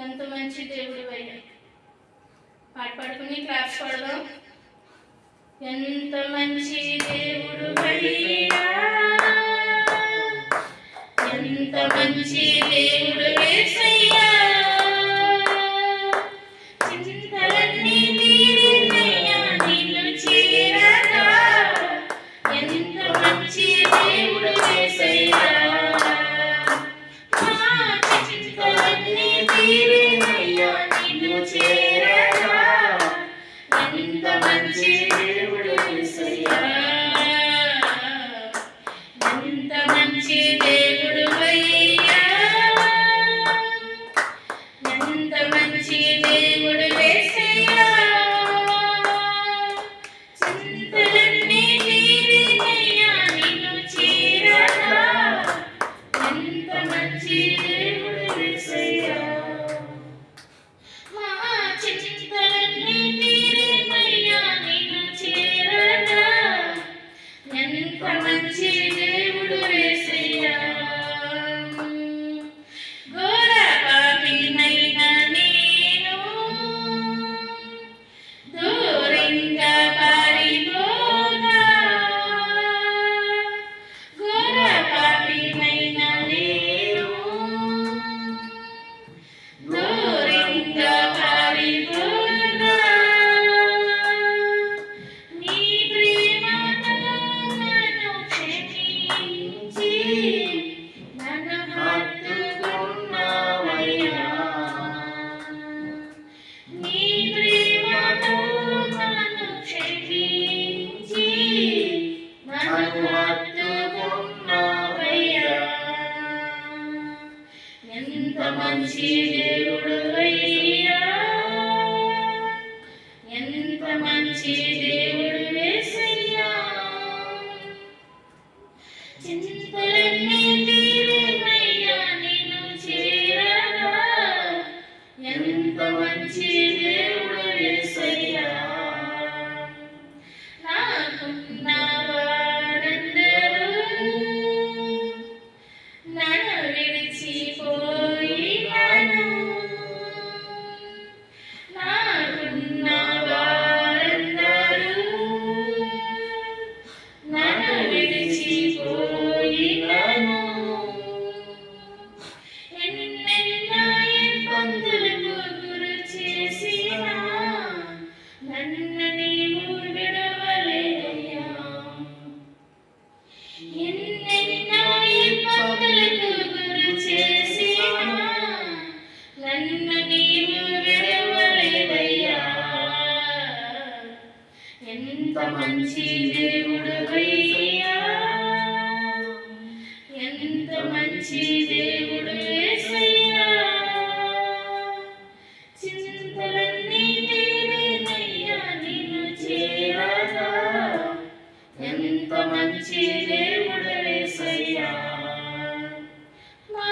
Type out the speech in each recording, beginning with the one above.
ఎంత మంచి దేవుడు అయ్యా. పాట పాడుకుని క్లాప్స్ పడదాం. ఎంత మంచి దేవుడు అయ్యా, ఎంత మంచి దేవుడు యేసయ్యా, చింతలన్నీ తీరినయ్యా నిన్ను చేరగా. ఎంత మంచి దేవుడు యేసయ్యా, చింతలన్నీ తీరినయ్యా నిన్ను చేరగా. ఎంత మంచి దేవుడు యేసయ్యా, ఎంత మంచి దేవుడు అయ్యా, ఎంత మంచి దేవుడు యేసయ్యా, చింతలన్నీ తీరినయ్యా నిన్ను చేరగా. ఎంత మంచి దేవుడు యేసయ్యా, మా చింతలన్నీ తీరినయ్యా నిన్ను చేరగా. ఎంత మంచి దేవుడు యేసయ్యా, ఘోర పాపినైన నేను దూరంగా పారిపోగా. ఘోర పాపినైన నేను దూరంగా పారిపోగా. నీ ప్రేమతో నన్ను క్షమించి నన్ను హత్తుకున్నావయ్యా. నీ ప్రేమతో నన్ను క్షమించి నన్ను హత్తుకున్నావయ్యా. ఎంత మంచి దేవుడు అయ్యా, ఎంత మంచి దేవుడు యేసయ్యా, చింతలన్నీ తీరినయ్యా నిన్ను చేరగా. ఎంత మంచి దేవుడు యేసయ్యా, నాకున్న వారందరూ నన్ను విడిచిపోయినాను. నాకున్న వారందరూ నన్ను విడిచిపోయినాను. ఎన్నెన్నో ఇబ్బందులకు గురి చేసినా నన్ను నీవు విడవలేదయ్యా. ఎన్నెన్నో ఇబ్బందులకు గురి చేసినా నన్ను నీవు విడవలేదయ్యా. ఎంత మంచి దేవుడు అయ్యా, ఎంత మంచి దేవుడు యేసయ్యా, చింతలన్నీ తీరినయ్యా నిన్ను చేరగా. ఎంత మంచి దేవుడు యేసయ్యా, మా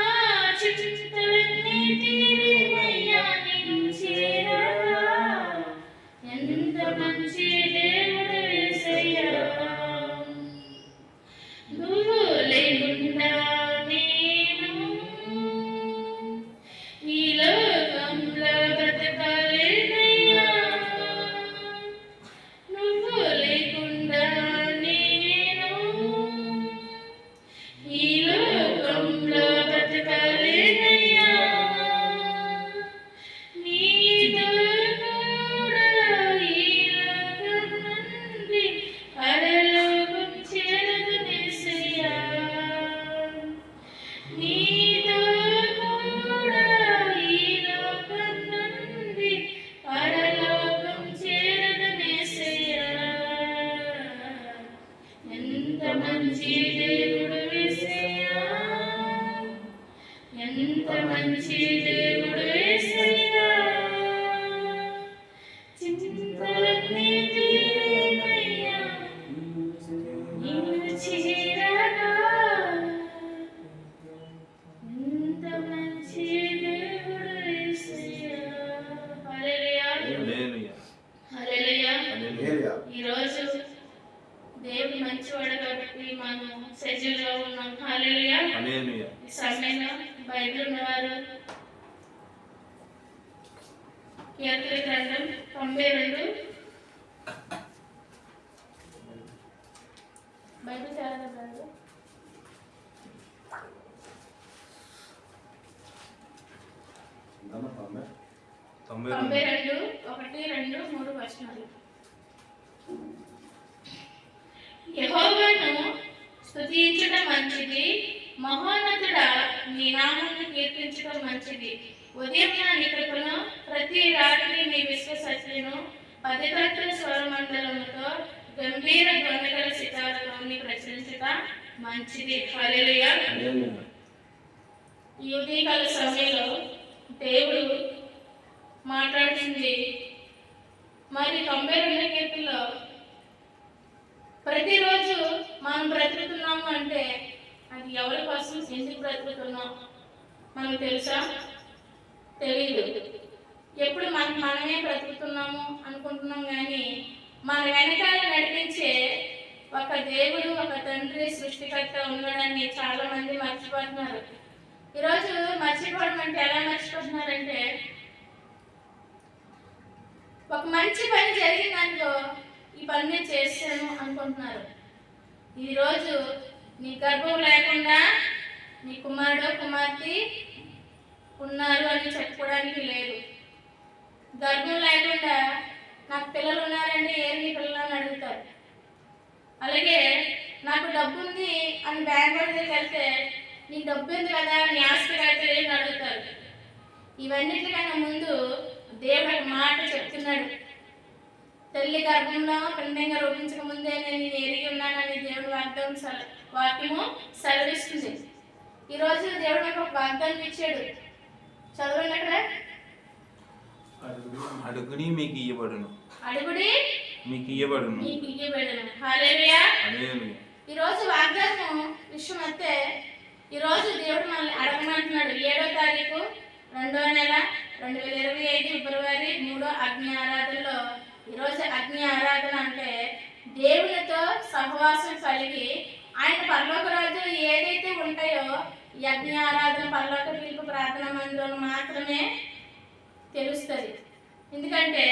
చింతలన్నీ తీరినయ్యా నిన్ను చేరగా. ఎంత మంచి దేవుడు యేసయ్యా, నువ్వు లేకుండా నేను ఈ లోకంలో బ్రతకలేనయ్యా. నువ్వు లేకుండా నేను ఈ లోకంలో బ్రతకలేనయ్యా. నీతో కూడా ఈ లోకం నుండి పరలోకం చేరదునేసయ్యా. నీతో కూడా ఈ లోకం నుండి పరలోకం చేరదునేసయ్యా. ఎంత మంచి దేవుడు యేసయ్యా, ఎంత మంచి దేవుడు యేసయ్యా, చింతలన్నీ తీరినయ్యా నిన్ను చేరగా. ఎంత మంచి దేవుడు యేసయ్యా. హల్లెలూయా, హల్లెలూయా. ఈరోజు దేవుడు మంచివాడు కాబట్టి మనం సజీవుగా ఉన్నాం. హల్లెలూయా. ఈ సమయంలో బైబిల్ అంటున్నవారు కీర్తన గ్రంథం 92 బైబిల్ చదవగలరు. 92 1, 2, 3 వచనాలు. యెహోవాను స్తుతించడం మంచిది, మహోన్నతుడా నీ నామమును కీర్తించడం మంచిది. ఉదయం నీ కృపను, ప్రతి రాత్రి నీ విశ్వసత్యను, 10 తట్ల స్వరమండలముతో గంభీర ధ్వనిగల సితారతో నీకు ప్రచురించుట మంచిది. హల్లెలూయా. ఈ ఉదయకాల సమయంలో దేవుడు మాట్లాడుతుంది. మరి 92 కీర్తనలో ప్రతిరోజు మనం బ్రతుకుతున్నాము అంటే అది ఎవరి కోసం, ఎందుకు బ్రతుకుతున్నాం మనకు తెలుసా? తెలియదు. ఎప్పుడు మనమే బ్రతుకుతున్నాము అనుకుంటున్నాం, కానీ మన వెనకాల నడిపించే ఒక దేవుడు, ఒక తండ్రి, సృష్టికర్త ఉన్నాడని చాలా మంది మర్చిపోతున్నారు. ఈరోజు మర్చిపోవడం అంటే ఎలా మర్చిపోతున్నారంటే, ఒక మంచి పని జరిగిందనుకో ఈ పని నేను చేస్తాను అనుకుంటున్నారు. ఈరోజు నీ గర్భం లేకుండా నీ కుమారుడు కుమార్తె ఉన్నారు అని చెప్పుకోవడానికి లేదు. గర్భం లేకుండా నాకు పిల్లలు ఉన్నారంటే ఏమి పిల్లలు అని అడుగుతారు. అలాగే నాకు డబ్బు ఉంది అని బ్యాంక్ దగ్గరికి వెళ్తే నీ డబ్బు ఉంది కదా, నీ ఆస్తి అయితే ఏమి అడుగుతారు. ఇవన్నిటికన్నా ముందు దేవుడు ఒక మాట చెప్తున్నాడు. తల్లి గర్భంలో పిండంగా రూపించక ముందే నేను ఎరిగి ఉన్నానని దేవుడు వాక్యము సెలవిస్తుంది. ఈరోజు దేవుడు నాకు ఒక వాగ్దానం ఇచ్చాడు. చదవండి అక్కడ. అడుగుడి మీకు ఇయ్యబడును, అడుగుడి మీకు ఇయ్యబడును, మీకు ఇయ్యబడును. హల్లెలూయా. ఈరోజు వాగ్దానం విషయం అయితే ఈరోజు దేవుడు మనల్ని అడగమంటున్నాడు. 7వ తారీఖు 2వ నెల 2025 ఫిబ్రవరి 3 అగ్ని ఆరాధనలో ఈరోజు అగ్ని ఆరాధన అంటే దేవునితో సహవాసం కలిగి ఆయన పరలోక రాజ్యాలు ఏదైతే ఉంటాయో ఈ అగ్ని ఆరాధన పరలోక పిలుపు ప్రార్థన మందిరంలో మాత్రమే తెలుస్తుంది. ఎందుకంటే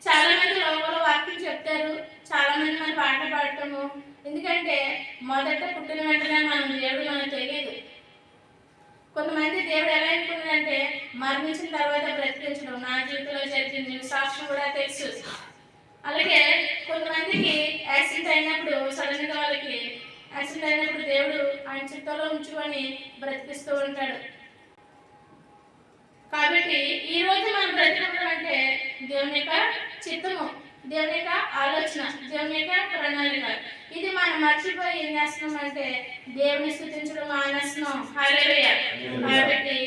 చాలా మంది లోపల వాక్యం చెప్తారు, చాలా మంది మన పాట పాడటము. ఎందుకంటే మొదట పుట్టిన వెంటనే మనం దేవుడు మనకు తెలియదు. కొంతమంది దేవుడు ఎలా అనుకున్నాడంటే మరణించిన తర్వాత బ్రతికించడం. నా జీవితంలో జరిగింది సాక్ష్యం కూడా తెలుసు. అలాగే కొంతమందికి యాక్సిడెంట్ అయినప్పుడు సడన్గా వాళ్ళకి యాక్సిడెంట్ అయినప్పుడు దేవుడు ఆయన చిత్తంలో ఉంచుకొని బ్రతికిస్తూ ఉంటాడు. కాబట్టి ఈ రోజు మనం బ్రతికడం అంటే దేవుని యొక్క చిత్తము, దేవుని యొక్క ఆలోచన, దేవుని యొక్క ప్రణాళిక. ఇది మనం మర్చిపోయి ఏం చేస్తున్నాం అంటే దేవుని స్తుతించడం మానేస్తున్నాం. హల్లెలూయా. కాబట్టి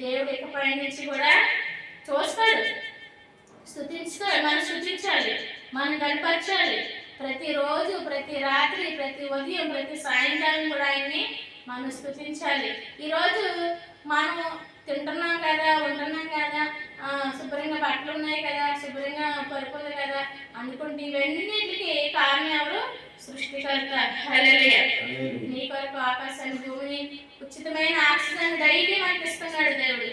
దేవుడు ఇకపై నుంచి కూడా చూస్తాడు. మనం స్తుతించాలి, మనం కనపరచాలి. ప్రతిరోజు, ప్రతి రాత్రి, ప్రతి ఉదయం, ప్రతి సాయంకాలం కూడా ఆయన్ని మనం స్తుతించాలి. ఈరోజు మనం తింటున్నాం కదా, ఉంటున్నాం కదా, శుభ్రంగా బట్టలు ఉన్నాయి కదా, శుభ్రంగా పరుపు ఉంది కదా అనుకుంటే ఇవన్నిటికి కారణం ఎవరు? సృష్టికర్త. హల్లెలూయా. నీ కొరకు ఆకాశాన్ని, భూమిని, ఉచితమైన ఆక్సిజన్ డైలీ మనకి ఇస్తున్నాడు దేవుడు.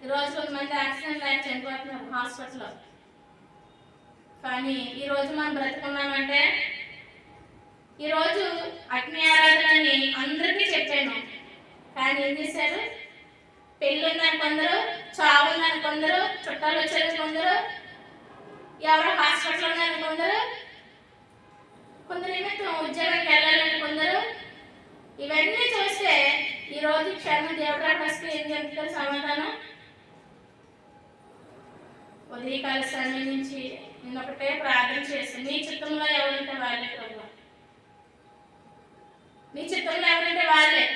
ఈరోజు కొంతమంది ఆక్సిజన్ లేక చనిపోతున్నారు హాస్పిటల్లో. కానీ ఈరోజు మనం బ్రతుకున్నామంటే ఈరోజు అగ్ని ఆరాధనని అందరికీ చెప్పాను. కానీ ఏం చేశారు? పెళ్ళి ఉందని కొందరు, చావు ఉందని కొందరు, చుట్టాలు వచ్చారు కొందరు, ఎవరో హాస్పిటల్ ఉందని కొందరు, కొందరు నిమిత్తం ఉద్యోగానికి వెళ్ళాలని కొందరు. ఇవన్నీ చూస్తే ఈరోజు క్షణం దేవుడు వస్తే ఏం చెప్తారు సమాధానం? ఉదయకాల సమయం నుంచి నేను ఒకటే ప్రార్థన చేస్తాను. నీ చిత్తంలో ఎవరంటే వాళ్ళే ప్రభు, నీ చిత్తంలో ఎవరంటే వాళ్ళే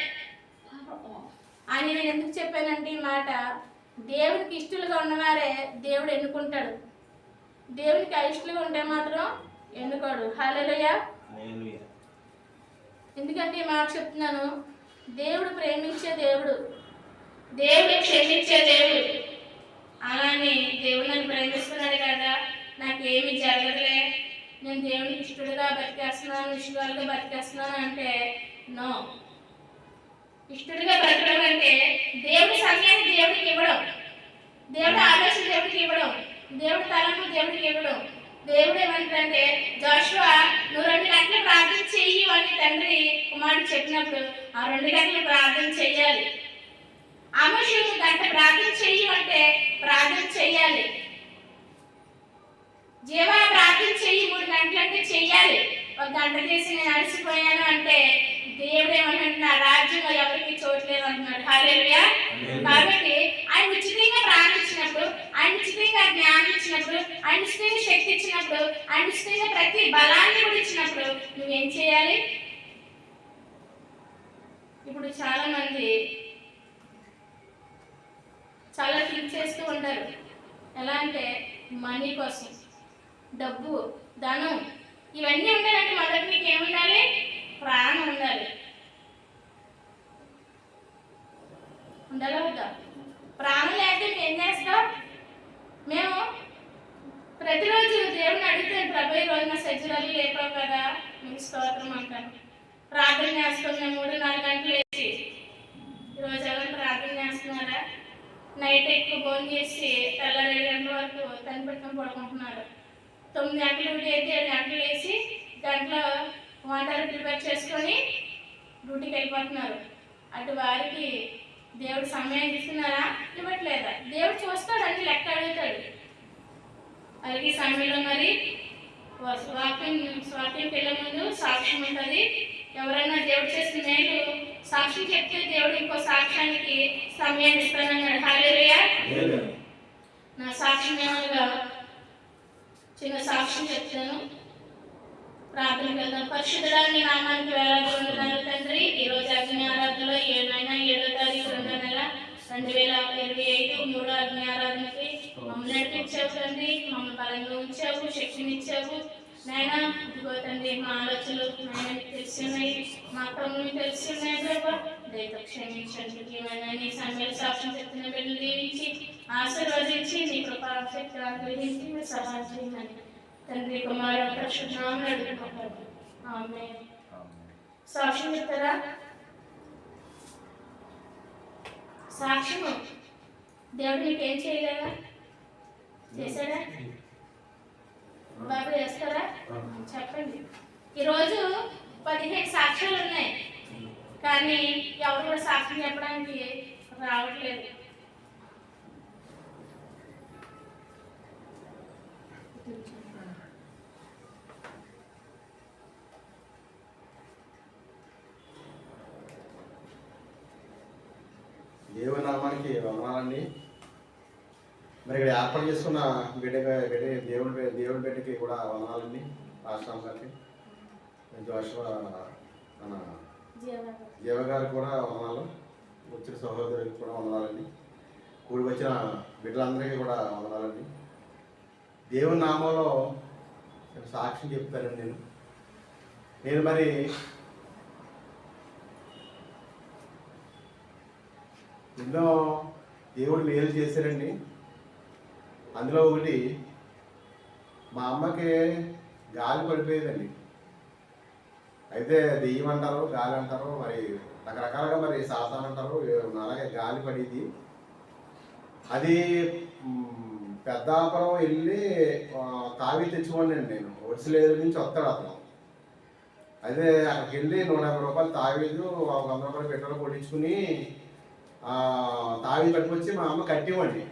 అని నేను ఎందుకు చెప్పానంటే ఈ మాట, దేవుడికి ఇష్టలుగా ఉన్నవారే దేవుడు ఎన్నుకుంటాడు. దేవునికి అయిష్టలుగా ఉంటే మాత్రం ఎన్నుకోడు. హల్లెలూయా. ఎందుకంటే ఈ మాట చెప్తున్నాను, దేవుడు ప్రేమించే దేవుడు, దేవుడు క్షమించే దేవుడు. అలానే దేవుడు నన్ను ప్రేమిస్తున్నాడు కదా, నాకేమి జరగదులే, నేను దేవునికి ఇష్టడుగా బతికేస్తున్నాను, ఇష్టలుగా బతికేస్తున్నాను అంటే నో. ఇష్టడిగా బ్రతకడం అంటే దేవుడి సమయాన్ని దేవుడికి ఇవ్వడం, దేవుడి ఆలోచన దేవుడికి ఇవ్వడం, దేవుడి తలంపు దేవుడికి ఇవ్వడం. దేవుడు ఏమంటాడంటే, జోషువా నువ్వు 2 గంటలు ప్రార్థన చెయ్యి అని తండ్రి కుమారుడు చెప్పినప్పుడు ఆ 2 గంటలు ప్రార్థన చెయ్యాలి. ఆమోషుడు గంట ప్రార్థన చెయ్యి అంటే ప్రార్థన చెయ్యాలి. జీవా ప్రార్థన చెయ్యి 3 గంటలు అంటే చెయ్యాలి. 1 గంట చేసి నేను అలసిపోయాను అంటే దేవుడు ఏమంటున్నాడు, నా రాజ్యంలో ఎవరికి చోట్లేదు అంటున్నాడు. హల్లెలూయా. కాబట్టి ఆయన ఉచితంగా ప్రార్థించినప్పుడు, ఆయన ఉచితంగా జ్ఞానం ఇచ్చినప్పుడు, ఆయన ఉచితంగా శక్తి ఇచ్చినప్పుడు, ఆయన ఉచితంగా ప్రతి బలాన్ని కూడా ఇచ్చినప్పుడు నువ్వేం చేయాలి? ఇప్పుడు చాలా మంది చాలా థింక్ చేస్తూ ఉంటారు. ఎలా అంటే మనీ కోసం, డబ్బు, ధనం ఇవన్నీ ఉండాలంటే మొదటి మీకు ఏముండాలి? ప్రాణం ఉండాలి. ఉండాలా వద్దా? ప్రాణం లేకపోతే మేము ఏం చేస్తాం? మేము ప్రతిరోజు దేవుడిని అడుగుతాను, ప్రభు ఈ రోజు నా సజ్జరాలు లేపావు కదా, మీకు స్తోత్రం అంటాను. ప్రార్థన చేస్తాం మేము 3-4 గంటలు వేసి. ఈరోజు ఎవరు ప్రార్థన చేస్తున్నారా? నైట్ ఎక్కువ భోజనం చేసి తెల్లారి 7 గంటల వరకు తను పెట్టుకొని పడుకుంటున్నారు. 9 గంటలు అయితే 7 గంటలు వేసి గంటలో వంటలు ప్రిపేర్ చేసుకొని డ్యూటీకి వెళ్ళిపోతున్నారు. అటు వారికి దేవుడు సమయం ఇస్తున్నారా? ఇవ్వట్లేదా? దేవుడు చూస్తాడు, అన్ని లెక్క అడుగుతాడు. అలాగే సమయంలో మరి వాక్యం పిల్లల ముందు సాక్ష్యం ఉంటుంది. ఎవరైనా దేవుడు చేసిన మేలు సాక్ష్యం చెప్తే దేవుడు ఇంకో సాక్ష్యానికి సమయాన్ని ఇస్తానన్నాడు. హల్లెలూయా. నా సాక్ష్యం ఏమనగా చిన్న సాక్ష్యం చెప్తాను. ప్రార్థనకు వెళ్దాం. పరిశుద్ధుడా నీ నామానికి వేలాది వందనాలు తండ్రి. ఈరోజు అగ్ని ఆరాధనలో 7వ తారీఖు 2వ నెల 2025 3వ అగ్ని ఆరాధనకి మమ్మల్ని నడిపించావు తండ్రి. మమ్మల్ని బలంగా ఉంచావు, శక్తిని ఇచ్చావు నాయనా. ఇదిగో తండ్రి మా ఆలోచనలు నాయన తెలిసి ఉన్నాయి, మా క్రమం తెలిసి ఉన్నాయి ప్రభా. దయతో క్షమించండి. ఏమైనా నీ సమయాలు సాక్ష్యం చెప్తున్న బిడ్డలు దీవించి ఆశీర్వదించి నీ కృపా శక్తి అనుగ్రహించి మీరు సహాయం చేయమని తండ్రి కుమారుడు పరిశుద్ధనామమున అడుగుతున్నాను. ఆమేన్. సాక్ష్యం చెప్తారా? సాక్ష్యము దేవుడు నీకేం చేయలేదా? చేశాడా? బాబు చేస్తారా? చెప్పండి. ఈరోజు 15 సాక్ష్యాలు ఉన్నాయి, కానీ ఎవరు కూడా సాక్ష్యం చెప్పడానికి రావట్లేదు. దేవుని నామానికి వందనాలండి. మరి ఇక్కడ ఏర్పాటు చేసుకున్న దేవుడి బిడ్డకి కూడా వందనాలండి. రాష్ట్రం గారికి, జోషువా మన జీవ గారికి కూడా వందనాలు. వచ్చిన సహోదరులకు కూడా వందనాలండి. కూడి వచ్చిన బిడ్డలందరికీ కూడా వందనాలండి. దేవుని నామంలో సాక్ష్యం చెప్తానండి. నేను మరి ఎన్నో దేవుడు మేలు చేశారండి. అందులో ఒకటి, మా అమ్మకి గాలి పడిపోయేదండి. అయితే దెయ్యం అంటారు, గాలి అంటారు, మరి రకరకాలుగా మరి సాతాన్ అంటారు. అలాగే గాలి పడేది. అది పెద్దాపురం వెళ్ళి తావి తెచ్చుకోండి. నేను ఒడిసిలేరు నుంచి వస్తాడు అతను. అయితే అక్కడికి వెళ్ళి 150 రూపాయలు తావీదు 100 రూపాయలు పెట్రోల్ కొట్టించుకుని తావీదు పట్టుకొచ్చి మా అమ్మ కట్టివ్వండి.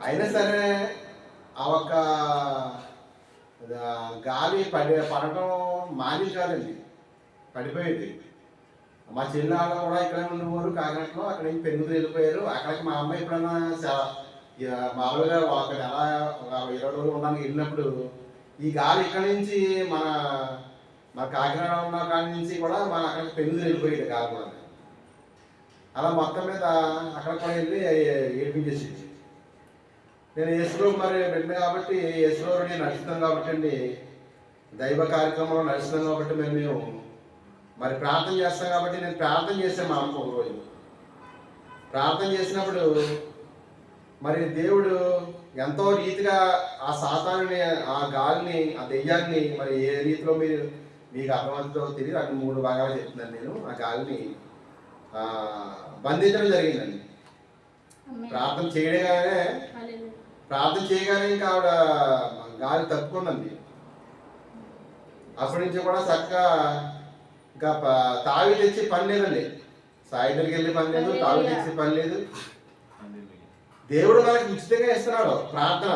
అయినా సరే ఆ ఒక్క గాలి పడటం మాని కాదండి, పడిపోయింది. మా చెల్లెళ్ళు కూడా ఇక్కడే ఉండేవారు కాకినాడలో. అక్కడ నుంచి పెరుగుతూ వెళ్ళిపోయారు. అక్కడికి మా అమ్మ ఎప్పుడన్నా మామూలుగా ఒక నెల 20 రోజులు ఉండడానికి వెళ్ళినప్పుడు ఈ గాలి ఇక్కడి నుంచి మన కాకినాడ ఉన్న కాడి నుంచి కూడా మన అక్కడికి పెరుగుతూ వెళ్ళిపోయేది గాలి కూడా. అలా మొత్తం మీద అక్కడ కూడా వెళ్ళి ఏడిపించేసింది. నేను యేసులో మరి బిడ్డ కాబట్టి యేసులో నేను నడుస్తున్నాం కాబట్టి అండి, దైవ కార్యక్రమంలో నడుస్తున్నాం కాబట్టి మేము మరి ప్రార్థన చేస్తాం కాబట్టి నేను ప్రార్థన చేశాను మా అమ్మ. ఒకరోజు ప్రార్థన చేసినప్పుడు మరి దేవుడు ఎంతో రీతిగా ఆ సాతానుని, ఆ గాలిని, ఆ దెయ్యాన్ని మరి ఏ రీతిలో మీకు అర్థమవుతుందో తెలియదు. అది 3 భాగాలు చెప్తున్నాను నేను. ఆ గాలిని బంధించడం జరిగిందండి. ప్రార్థన చేయగానే ఇంకా ఆవిడ గాలి తప్పుకుందండి. అప్పటి నుంచి కూడా చక్కగా ఇంకా తావి తెచ్చి పని లేదండి. సాయంత్రంకి వెళ్ళి పని లేదు, తావి తెచ్చి పని లేదు. దేవుడు మనకి ఉచితంగా ఇస్తున్నాడు ప్రార్థన.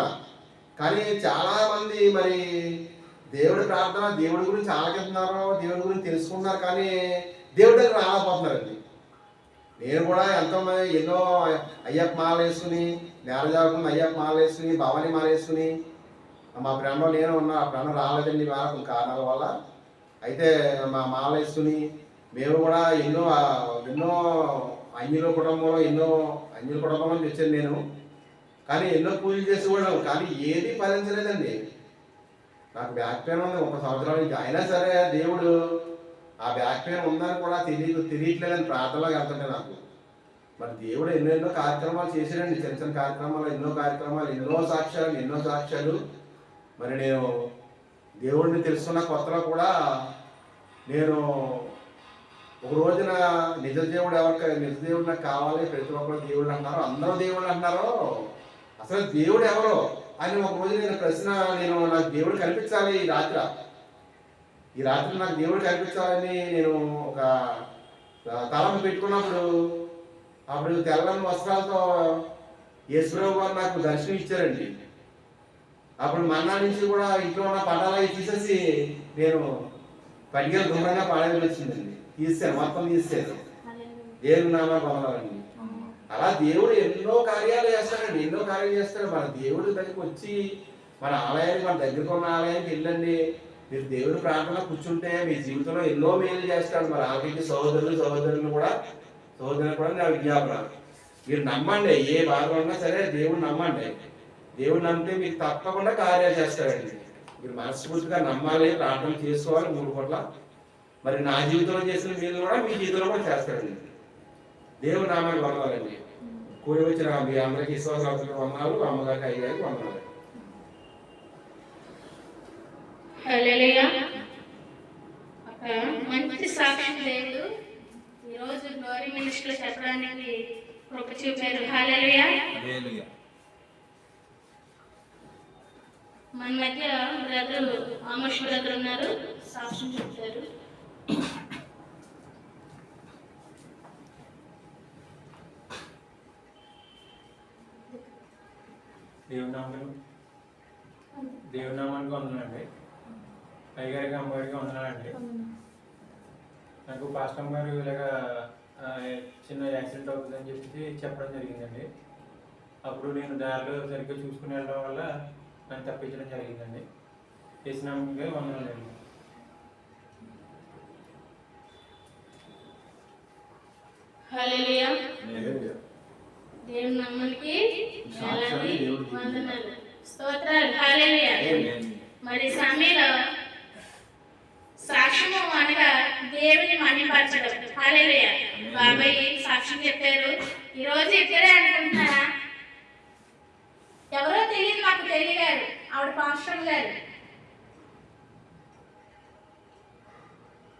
కానీ చాలా మంది మరి దేవుడి ప్రార్థన, దేవుడి గురించి ఆలకిస్తున్నారు, దేవుడి గురించి తెలుసుకుంటున్నారు, కానీ దేవుడి దగ్గర రాలేకపోతున్నారండి. నేను కూడా ఎంతోమంది ఎన్నో అయ్యప్ప మాల వేసుకుని, నేలజాగకుండా అయ్యప్ప మాల వేసుకుని, భవానీ మాల వేసుకుని, మా ఫ్రెండ్లో నేను ఉన్నా. ఆ ఫ్రెండ్ రాలేదండి వాళ్ళ కారణాల వల్ల. అయితే మా మాల వేసుకుని మేము కూడా ఎన్నో అన్యుల కుటుంబంలో తెచ్చాను నేను. కానీ ఎన్నో పూజలు చేసి కూడా, కానీ ఏది ఫలించలేదండి. నాకు బ్యాక్ పెయిన్ ఉంది 1 సంవత్సరాల నుంచి. అయినా సరే దేవుడు ఆ బ్యాక్ పెయిన్ ఉందని కూడా తెలియట్లేదని ప్రార్థనలోకి వెళ్తుంటే నాకు మరి దేవుడు ఎన్నెన్నో కార్యక్రమాలు చేశాడండి. చిన్న చిన్న కార్యక్రమాలు, ఎన్నో సాక్ష్యాలు. మరి నేను దేవుడిని తెలుసుకున్న కొత్తలో కూడా నేను ఒక రోజున నిజ దేవుడు నాకు కావాలి, ప్రతి ఒక్కరు దేవుళ్ళు అంటున్నారు, అందరూ దేవుళ్ళు అంటున్నారు, అసలు దేవుడు ఎవరు అని ఒక రోజు నేను ప్రశ్న, నాకు దేవుడు కనిపించాలి ఈ రాత్రి నాకు దేవుడు కనిపించాలని నేను ఒక తలంపు పెట్టుకున్నప్పుడు, అప్పుడు తెల్లని వస్త్రాలతో యేసుప్రభు గారు నాకు దర్శనం ఇచ్చారండి. అప్పుడు మన్నా నుంచి కూడా ఇంట్లో ఉన్న పటాలవి తీసేసి నేను పడిగలు దూరంగా పాడేది వచ్చిందండి. మొత్తం తీసాను. దేవుని నామాన్ని పొందాలండి. అలా దేవుడు ఎన్నో కార్యాలు చేస్తాడు. మన దేవుడి దగ్గరికి వచ్చి మన ఆలయానికి, మన దగ్గరకు ఉన్న ఆలయానికి వెళ్ళండి. మీరు దేవుడి ప్రార్థన కూర్చుంటే మీ జీవితంలో ఎన్నో మేలు చేస్తాడు. మరి ఆలకి సహోదరులు కూడా నా విజ్ఞాపన, మీరు నమ్మండి. ఏ బాధ ఉన్నా సరే దేవుడు నమ్మండి. దేవుడు నమ్మితే మీకు తప్పకుండా కార్యాలు చేస్తాడండి. మీరు మనస్ఫూర్తిగా నమ్మాలి, ప్రార్థన చేసుకోవాలి 3 పూట్ల. మరి నా జీవితంలో చేసిన మీరు కూడా మీ జీవితంలో కూడా చేస్తాడండి. దేవుడు నామాన్ని వందాలండి. కూడి వచ్చిన మీ అందరికీ విశ్వాసాలకు వందనాలు, అమ్మగారికి అయ్యగారికి వందనాలు. మంచి సాక్ష్యం దేవుడు ఈరోజు గ్లోరీ మినిస్టర్ చెప్పడానికి కృప చూపారు. హల్లెలూయా. మన మధ్య బ్రదర్ ఆమోష్ బ్రదర్ ఉన్నారు, సాక్ష్యం చెప్తారు. దేవుని నామానికి వందనండి. అయ్యగారికి అమ్మగారికి వందనాలండి. నాకు పాస్టర్ గారు ఇలాగా చిన్న యాక్సిడెంట్ అవుతుందని చెప్పడం జరిగిందండి. అప్పుడు నేను దారిలో సరిగ్గా చూసుకుని వెళ్ళడం వల్ల నన్ను తప్పించడం జరిగిందండి. చేసినాకే వందనాలండి. హల్లెలూయా. దేవుని నామానికి వందనాలు, స్తోత్రాలు. హల్లెలూయా. మరి సమయంలో సాక్ష్యము అనగా దేవుని మహిమపరచడం. హల్లెలూయా. బాబాయ్ సాక్ష్యం చెప్పారు. ఈరోజు ఇక్కడే అనుకుంటున్నా, ఎవరో తెలియదు, మాకు తెలియగారు ఆవిడ పాస్టర్ గారు.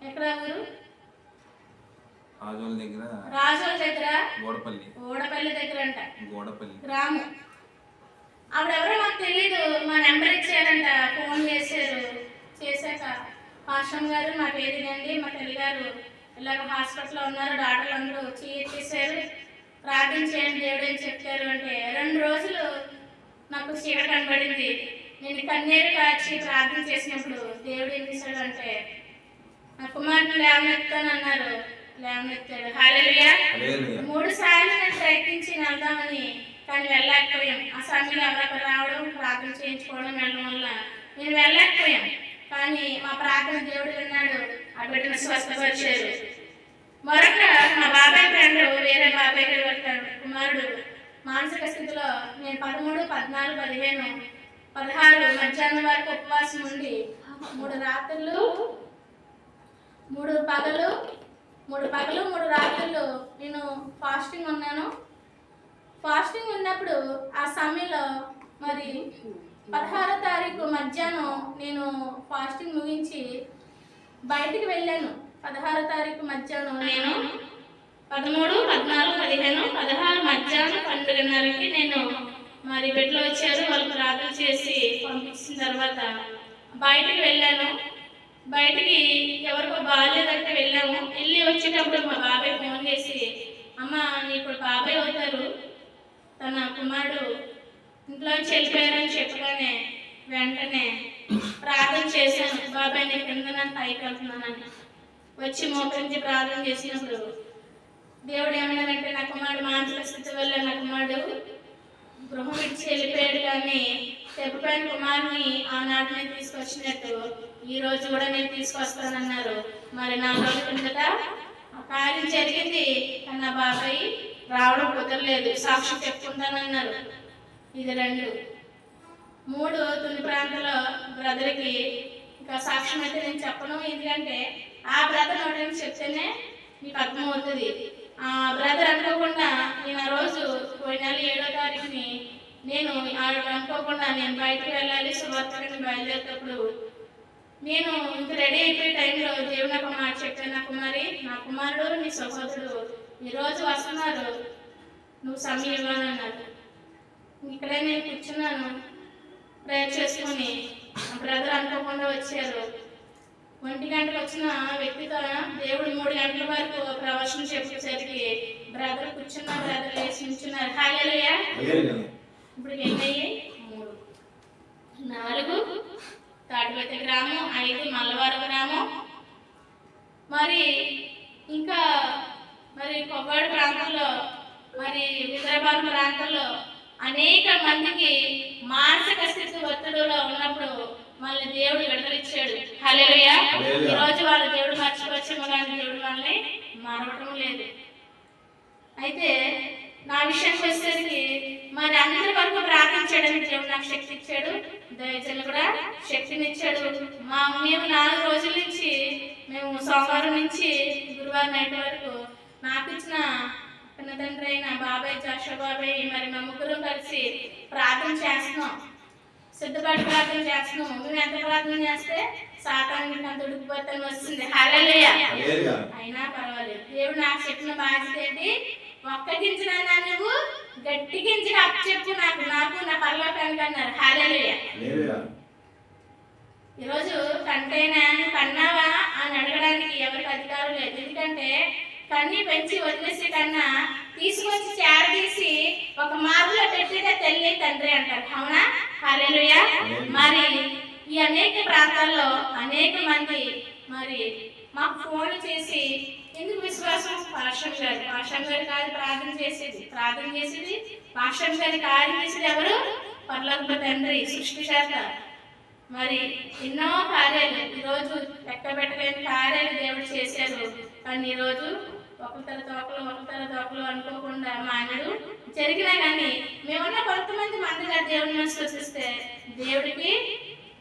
ఎక్కడ ఊరు? రాజోల దగ్గర ఓడపల్లి దగ్గర అంట గ్రామం. ఆవిడెవరో మాకు తెలీదు, మా నెంబర్ ఇచ్చారంట, ఫోన్ చేశాక పాస్టర్ గారు మా పేరునండి, మా తల్లి గారు ఇలాగ హాస్పిటల్లో ఉన్నారు, డాక్టర్లు అందరూ వచ్చి చేశారు, ప్రార్థన చేయండి దేవుడు అని చెప్పారు. అంటే 2 రోజులు నాకు చీకటి కనబడింది. నేను కన్నీరు కాచి ప్రార్థన చేసినప్పుడు దేవుడు ఏం చేశాడు అంటే, నా కుమారుని లేవనెత్తానన్నారు, లేవనెత్తాడు. హల్లెలూయా. 3 సార్లు నేను ప్రయత్నించి వెళ్దామని, కానీ వెళ్ళలేకపోయాం. ఆ సమయంలో ఎవరొక రావడం, ప్రార్థన చేయించుకోవడం, వెళ్ళడం వల్ల నేను వెళ్ళలేకపోయాం. కానీ మా ప్రార్థన దేవుడు విన్నాడు, ఆ బిడ్డను స్వస్థపరిచారు. మరొక మా బాబాయ్ ఫ్రెండ్, వేరే బాబాయ్ గారు కుమారుడు మానసిక స్థితిలో, నేను 13, 14, 15, 16 మధ్యాహ్నం వరకు ఉపవాసం ఉండి 3 రాత్రులు 3 పగలు 3 రాత్రులు నేను ఫాస్టింగ్ ఉన్నాను. ఫాస్టింగ్ ఉన్నప్పుడు ఆ సమయంలో మరి 16వ తారీఖు మధ్యాహ్నం నేను ఫాస్టింగ్ ముగించి బయటికి వెళ్ళాను. 16వ తారీఖు మధ్యాహ్నం నేను 13, 14, 15, 16 మధ్యాహ్నం 12:30కి నేను మరి బెడ్లో వచ్చారు. వాళ్ళు ప్రార్థన చేసి పంపించిన తర్వాత బయటికి వెళ్ళాను. బయటికి ఎవరికో బాగాలేదంటే వెళ్ళాము. వెళ్ళి వచ్చేటప్పుడు మా బాబాయ్ ఫోన్ చేసి, అమ్మ ఇప్పుడు బాబాయ్ అవుతారు, తన కుమారుడు ఇంట్లోంచి వెళ్ళిపోయారని చెప్పగానే వెంటనే ప్రార్థన చేశాను. బాబాయ్ నేను కింద పైకి వెళ్తున్నానని వచ్చి మోకరించి ప్రార్థన చేసినప్పుడు దేవుడు ఏమన్నాడంటే, నా కుమారుడు మానసిక స్థితి వల్ల నా కుమారుడు గృహం విడిచి వెళ్ళిపోయాడు, కానీ తెప్పైన కుమారుని ఆనాడు నేను తీసుకొచ్చినట్టు ఈ రోజు కూడా నేను తీసుకొస్తానన్నారు. మరి 4 రోజుల కిందట ఆ కార్యం జరిగింది, కానీ నా బాబాయ్ రావడం కుదరలేదు. సాక్షి చెప్పుకుంటానన్నారు. ఇది 2. 3 తుని ప్రాంతంలో బ్రదర్కి ఇంకా సాక్ష్యం అయితే నేను చెప్పను, ఎందుకంటే ఆ బ్రదర్ నోటిని చెప్తేనే మీకు అర్థమవుతుంది. ఆ బ్రదర్ అనుకోకుండా నేను ఆ రోజు పోయిన నెల 7వ తారీఖుని నేను అనుకోకుండా నేను బయటకు వెళ్ళాలి సువార్తని బయలుదేరేటప్పుడు నేను ఇంక రెడీ అయిపోయే టైంలో దేవుడు నాకు మాట చెప్పాను, నా కుమారి, నా కుమారుడు నీ సహోదరుడు ఈరోజు వస్తున్నారు, నువ్వు సమయం ఇవ్వాలన్నారు. ఇక్కడే నేను కూర్చున్నాను, ప్రేయర్ చేసుకుని బ్రదర్ అనుకోకుండా వచ్చారు. 1 గంటకు వచ్చిన వ్యక్తితో దేవుడు 3 గంటల వరకు ప్రవచనం చెప్పేసరికి బ్రదర్ కూర్చున్న బ్రదర్ లేచి నిల్చున్నారు. హల్లెలూయా. ఇప్పుడు ఎన్ని 3, 4 తాటిపత్రి గ్రామం, 5 మల్లవరం గ్రామం, మరి ఇంకా మరి కొవ్వాడు ప్రాంతంలో, మరి హైదరాబాద్ ప్రాంతంలో అనేక మందికి మానసిక స్థితి ఒత్తిడిలో ఉన్నప్పుడు మళ్ళీ దేవుడు విడుదలిచ్చాడు. హల్లెలూయా. ఈ రోజు వాళ్ళ దేవుడు మర్చిపోవచ్చేమో కానీ దేవుడు వాళ్ళని మరవటం లేదు. అయితే నా విషయానికి వచ్చేసరికి మరి అందరి వరకు ప్రార్థించాడని దేవుడు నాకు శక్తి ఇచ్చాడు, దైవజనులు కూడా శక్తినిచ్చాడు. మేము 4 రోజుల నుంచి మేము సోమవారం నుంచి గురువారం నైట్ వరకు నాకు ఇచ్చిన కన్న తండ్రి అయిన బాబాయ్ జాషువా బాబాయ్ మరి మా ముగ్గురు కలిసి ప్రార్థన చేస్తున్నాం, సిద్ధపడి ప్రార్థన చేస్తున్నాం. మేము ఎంత ప్రార్థన చేస్తే సాతానికి అంత ఉడికిపోతాను వస్తుంది. హల్లెలూయా. అయినా పర్వాలేదు, దేవుడు నాకు చెప్పిన బాధ్యత ఏంటి, ఒక్క గింజనన్నా నువ్వు గట్టి గింజగా అప్పచెప్పు నాకు నా పరలోకానికి అన్నారు. హల్లెలూయా. ఈరోజు కంటైనా కన్నావా అని అడగడానికి ఎవరికి అధికారం లేదు. ఎందుకంటే కన్నీ పెంచి వదిలేసే కన్నా తీసుకొచ్చి చేరదీసి ఒక మార్పులో పెట్టితే తల్లి తండ్రి అంటారు. అవునా? హల్లెలూయా. మరి ఈ అనేక ప్రాంతాల్లో అనేక మంది మరి మాకు ఫోన్లు చేసి, ఎందుకు విశ్వాసం, పాషం గారు కాదు ప్రార్థన చేసేది పాషం గారి కార్యం చేసేది ఎవరు? పరలోక తండ్రి సృష్టికర్త. మరి ఎన్నో కార్యాలు ఈరోజు లెక్క పెట్టలేని కార్యాలు దేవుడు చేశారు. కానీ ఈరోజు ఒకరి తోకలు అనుకోకుండా మానడు జరిగినా కానీ మేమున్న కొంతమంది మందిగా దేవుడిని విశ్వసిస్తే దేవుడికి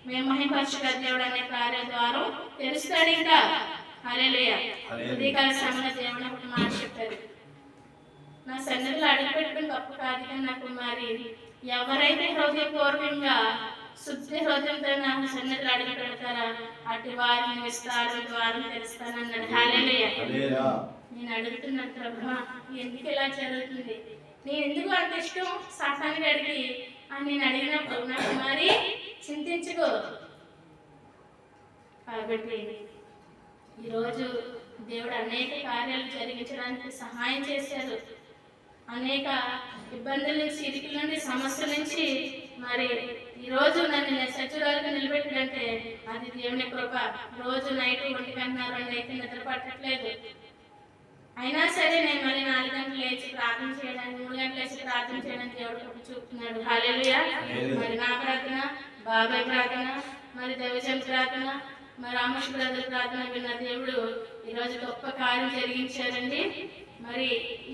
మేము మహిమపరచుగా దేవుడు అనే కార్య ద్వారా తెలుస్తాడు. ఇంకా హల్లెలూయా. ఉదయకాల సమయంలో దేవుడు ఒకటి మాట చెప్పారు, నా సన్నిధిలో అడుగుపెట్టడం గొప్ప కాదు, కానీ నాకు మరి ఎవరైతే హృదయపూర్వకంగా శుద్ధి హృదయంతో నాకు సన్నిధిలో అడుగు పెడతారా అటు వారిని విస్తారం ద్వారం తెలుస్తానన్నాడు. హల్లెలూయా. నేను అడుగుతున్నాను, ప్రభువా ఎందుకు ఇలా జరుగుతుంది, నేను ఎందుకు అంత ఇష్టం సాతాను గడికి అని నేను అడిగినప్పుడు నాకు మరి చింతించుకో. కాబట్టి ఈరోజు దేవుడు అనేక కార్యాలు జరిగించడానికి సహాయం చేశారు. అనేక ఇబ్బందుల నుంచి, ఇరుకుల నుండి, సమస్యల నుంచి మరి ఈరోజు నన్ను సజ్జురాలుగా నిలబెట్టాడంటే అది దేవుని కృప. రోజు నైట్ 1 గంట 2 అయితే నిద్ర పట్టట్లేదు. అయినా సరే నేను మళ్ళీ 4 గంటలు లేచి ప్రార్థన చేయడానికి, 3 గంటలు లేచి ప్రార్థన చేయడానికి దేవుడు కృప చూపుతున్నాడు. హల్లెలూయా. మరి నా ప్రార్థన, బాబాయ్ ప్రార్థన, మరి దైవజన్ ప్రార్థన, మరి రామకృష్ణ బ్రదర్ ప్రార్థన విన్న దేవుడు ఈరోజు గొప్ప కార్యం జరిగించారండి. మరి